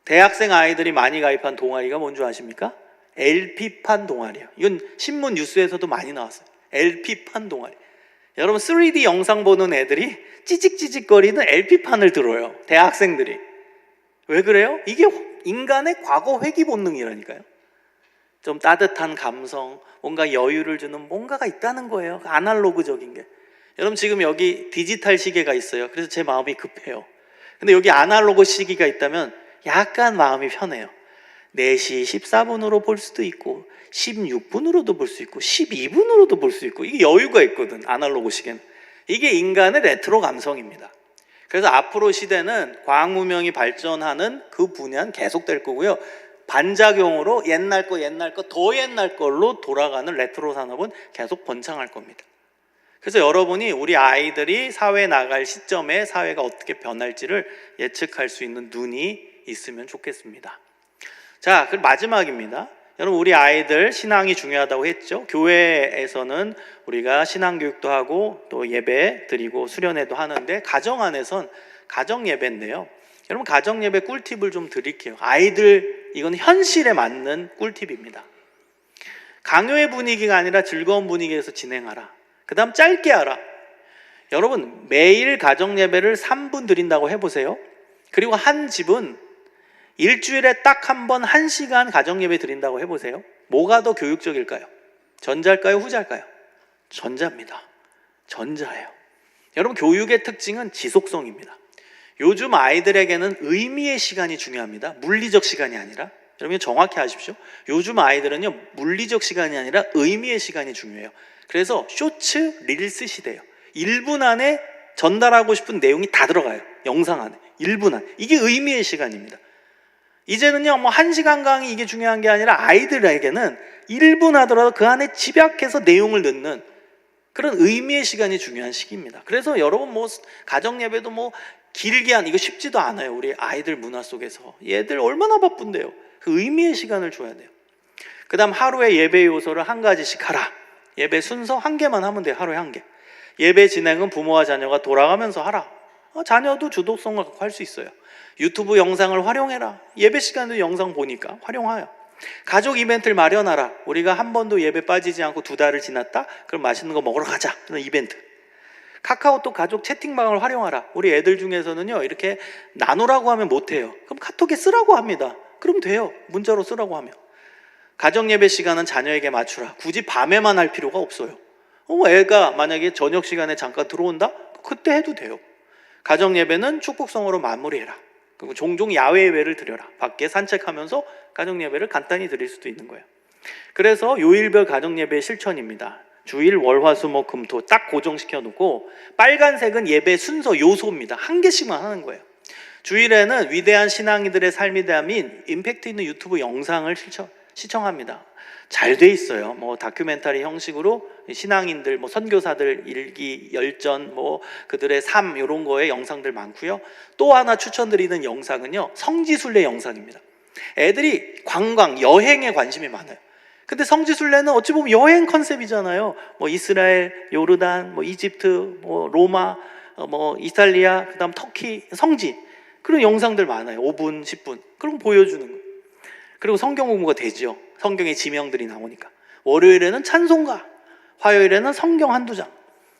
대학생 아이들이 많이 가입한 동아리가 뭔 줄 아십니까? LP판 동아리요. 이건 신문 뉴스에서도 많이 나왔어요. LP판 동아리. 여러분 3D 영상 보는 애들이 찌직찌직거리는 LP판을 들어요. 대학생들이. 왜 그래요? 이게 인간의 과거 회귀 본능이라니까요. 좀 따뜻한 감성, 뭔가 여유를 주는 뭔가가 있다는 거예요. 아날로그적인 게. 여러분 지금 여기 디지털 시계가 있어요. 그래서 제 마음이 급해요. 근데 여기 아날로그 시계가 있다면 약간 마음이 편해요. 4시 14분으로 볼 수도 있고 16분으로도 볼 수 있고 12분으로도 볼 수 있고, 이게 여유가 있거든. 아날로그 시계는. 이게 인간의 레트로 감성입니다. 그래서 앞으로 시대는 과학 문명이 발전하는 그 분야는 계속될 거고요. 반작용으로 옛날 거 더 옛날 걸로 돌아가는 레트로 산업은 계속 번창할 겁니다. 그래서 여러분이 우리 아이들이 사회에 나갈 시점에 사회가 어떻게 변할지를 예측할 수 있는 눈이 있으면 좋겠습니다. 자, 그럼 마지막입니다. 여러분 우리 아이들 신앙이 중요하다고 했죠. 교회에서는 우리가 신앙교육도 하고 또 예배 드리고 수련회도 하는데, 가정 안에선 가정 예배인데요. 여러분 가정 예배 꿀팁을 좀 드릴게요. 아이들 이건 현실에 맞는 꿀팁입니다. 강요의 분위기가 아니라 즐거운 분위기에서 진행하라. 그 다음 짧게 하라. 여러분 매일 가정 예배를 3분 드린다고 해보세요. 그리고 한 집은 일주일에 딱 한 번 1시간 가정예배 드린다고 해보세요. 뭐가 더 교육적일까요? 전자일까요? 후자일까요? 전자입니다. 전자예요. 여러분 교육의 특징은 지속성입니다. 요즘 아이들에게는 의미의 시간이 중요합니다. 물리적 시간이 아니라. 여러분 정확히 아십시오. 요즘 아이들은요 물리적 시간이 아니라 의미의 시간이 중요해요. 그래서 쇼츠, 릴스 시대예요. 1분 안에 전달하고 싶은 내용이 다 들어가요. 영상 안에 1분 안에. 이게 의미의 시간입니다. 이제는요, 뭐 1시간 강의 이게 중요한 게 아니라 아이들에게는 1분 하더라도 그 안에 집약해서 내용을 넣는 그런 의미의 시간이 중요한 시기입니다. 그래서 여러분 뭐 가정 예배도 뭐 길게 이거 쉽지도 않아요. 우리 아이들 문화 속에서 얘들 얼마나 바쁜데요. 그 의미의 시간을 줘야 돼요. 그 다음 하루에 예배 요소를 한 가지씩 하라. 예배 순서 1개만 하면 돼요. 하루에 1개. 예배 진행은 부모와 자녀가 돌아가면서 하라. 자녀도 주도성을 갖고 할 수 있어요. 유튜브 영상을 활용해라. 예배 시간도 영상 보니까 활용하여. 가족 이벤트를 마련하라. 우리가 한 번도 예배 빠지지 않고 2달을 지났다? 그럼 맛있는 거 먹으러 가자. 그런 이벤트. 카카오톡 가족 채팅방을 활용하라. 우리 애들 중에서는요 이렇게 나누라고 하면 못해요. 그럼 카톡에 쓰라고 합니다. 그럼 돼요. 문자로 쓰라고 하면. 가정 예배 시간은 자녀에게 맞추라. 굳이 밤에만 할 필요가 없어요. 애가 만약에 저녁 시간에 잠깐 들어온다? 그때 해도 돼요. 가정 예배는 축복성으로 마무리해라. 그리고 종종 야외 예배를 드려라. 밖에 산책하면서 가정 예배를 간단히 드릴 수도 있는 거예요. 그래서 요일별 가정 예배의 실천입니다. 주일, 월, 화, 수, 목, 금, 토 딱 고정시켜 놓고, 빨간색은 예배 순서 요소입니다. 1개씩만 하는 거예요. 주일에는 위대한 신앙인들의 삶이 담긴 임팩트 있는 유튜브 영상을 시청합니다. 잘 돼 있어요. 뭐 다큐멘터리 형식으로 신앙인들, 뭐 선교사들 일기, 열전, 뭐 그들의 삶 이런 거에 영상들 많고요. 또 하나 추천드리는 영상은요, 성지순례 영상입니다. 애들이 관광, 여행에 관심이 많아요. 근데 성지순례는 어찌 보면 여행 컨셉이잖아요. 뭐 이스라엘, 요르단, 뭐 이집트, 뭐 로마, 뭐 이탈리아, 그다음 터키 성지 그런 영상들 많아요. 5분, 10분 그런 거 보여주는 거예요. 그리고 성경 공부가 되죠. 성경의 지명들이 나오니까. 월요일에는 찬송가, 화요일에는 성경 한두 장,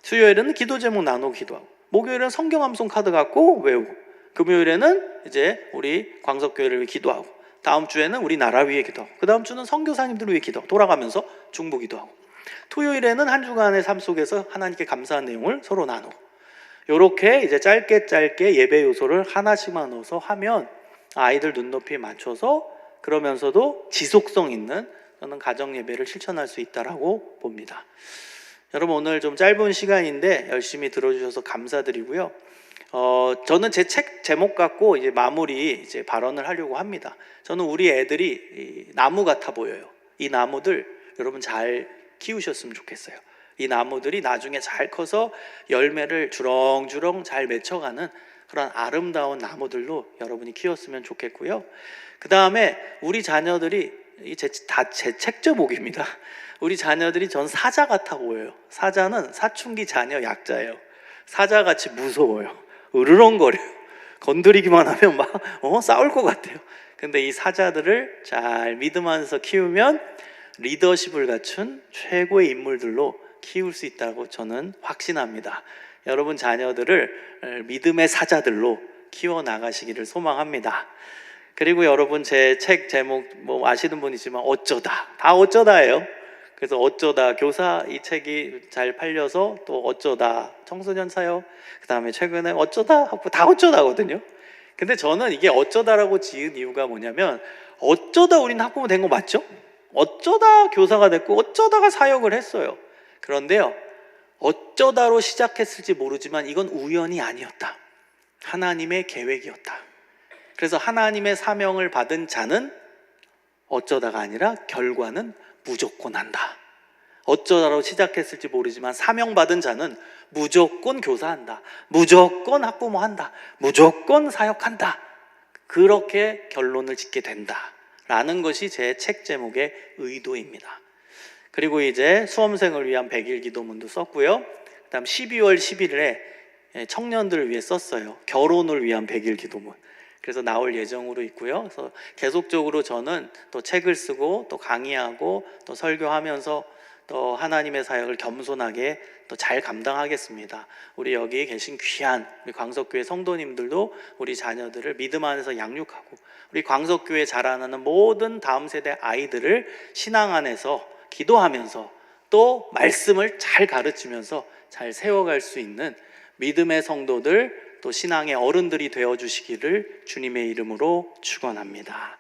수요일에는 기도 제목 나누고 기도하고, 목요일에는 성경 암송 카드 갖고 외우고, 금요일에는 이제 우리 광석교회를 위해 기도하고, 다음 주에는 우리 나라 위해 기도하고, 그 다음 주는 선교사님들을 위해 기도하고, 돌아가면서 중보 기도하고, 토요일에는 한 주간의 삶 속에서 하나님께 감사한 내용을 서로 나누고, 이렇게 이제 짧게 예배 요소를 하나씩만 넣어서 하면 아이들 눈높이에 맞춰서 그러면서도 지속성 있는 저는 가정 예배를 실천할 수 있다라고 봅니다. 여러분 오늘 좀 짧은 시간인데 열심히 들어주셔서 감사드리고요. 저는 제 책 제목 갖고 이제 마무리 이제 발언을 하려고 합니다. 저는 우리 애들이 나무 같아 보여요. 이 나무들 여러분 잘 키우셨으면 좋겠어요. 이 나무들이 나중에 잘 커서 열매를 주렁주렁 잘 맺혀가는 그런 아름다운 나무들로 여러분이 키웠으면 좋겠고요. 그 다음에 우리 자녀들이 다 제 책제목입니다. 우리 자녀들이 전 사자 같아 보여요. 사자는 사춘기 자녀 약자예요. 사자같이 무서워요. 으르렁거려요. 건드리기만 하면 막 싸울 것 같아요. 근데 이 사자들을 잘 믿음 안에서 키우면 리더십을 갖춘 최고의 인물들로 키울 수 있다고 저는 확신합니다. 여러분 자녀들을 믿음의 사자들로 키워나가시기를 소망합니다. 그리고 여러분 제 책 제목 뭐 아시는 분이지만 어쩌다, 다 어쩌다예요. 그래서 어쩌다 교사 이 책이 잘 팔려서 또 어쩌다 청소년 사역, 그 다음에 최근에 어쩌다 하고 다 어쩌다거든요. 근데 저는 이게 어쩌다라고 지은 이유가 뭐냐면 어쩌다 우린 학부모 된 거 맞죠? 어쩌다 교사가 됐고 어쩌다가 사역을 했어요. 그런데요, 어쩌다로 시작했을지 모르지만 이건 우연이 아니었다. 하나님의 계획이었다. 그래서 하나님의 사명을 받은 자는 어쩌다가 아니라 결과는 무조건 한다. 어쩌다로 시작했을지 모르지만 사명받은 자는 무조건 교사한다. 무조건 학부모한다. 무조건 사역한다. 그렇게 결론을 짓게 된다라는 것이 제 책 제목의 의도입니다. 그리고 이제 수험생을 위한 100일 기도문도 썼고요. 그 다음 12월 11일에 청년들을 위해 썼어요. 결혼을 위한 100일 기도문. 그래서 나올 예정으로 있고요. 그래서 계속적으로 저는 또 책을 쓰고 또 강의하고 또 설교하면서 또 하나님의 사역을 겸손하게 또 잘 감당하겠습니다. 우리 여기 계신 귀한 우리 광석교회 성도님들도 우리 자녀들을 믿음 안에서 양육하고 우리 광석교회 자라나는 모든 다음 세대 아이들을 신앙 안에서 기도하면서 또 말씀을 잘 가르치면서 잘 세워갈 수 있는 믿음의 성도들 또 신앙의 어른들이 되어주시기를 주님의 이름으로 축원합니다.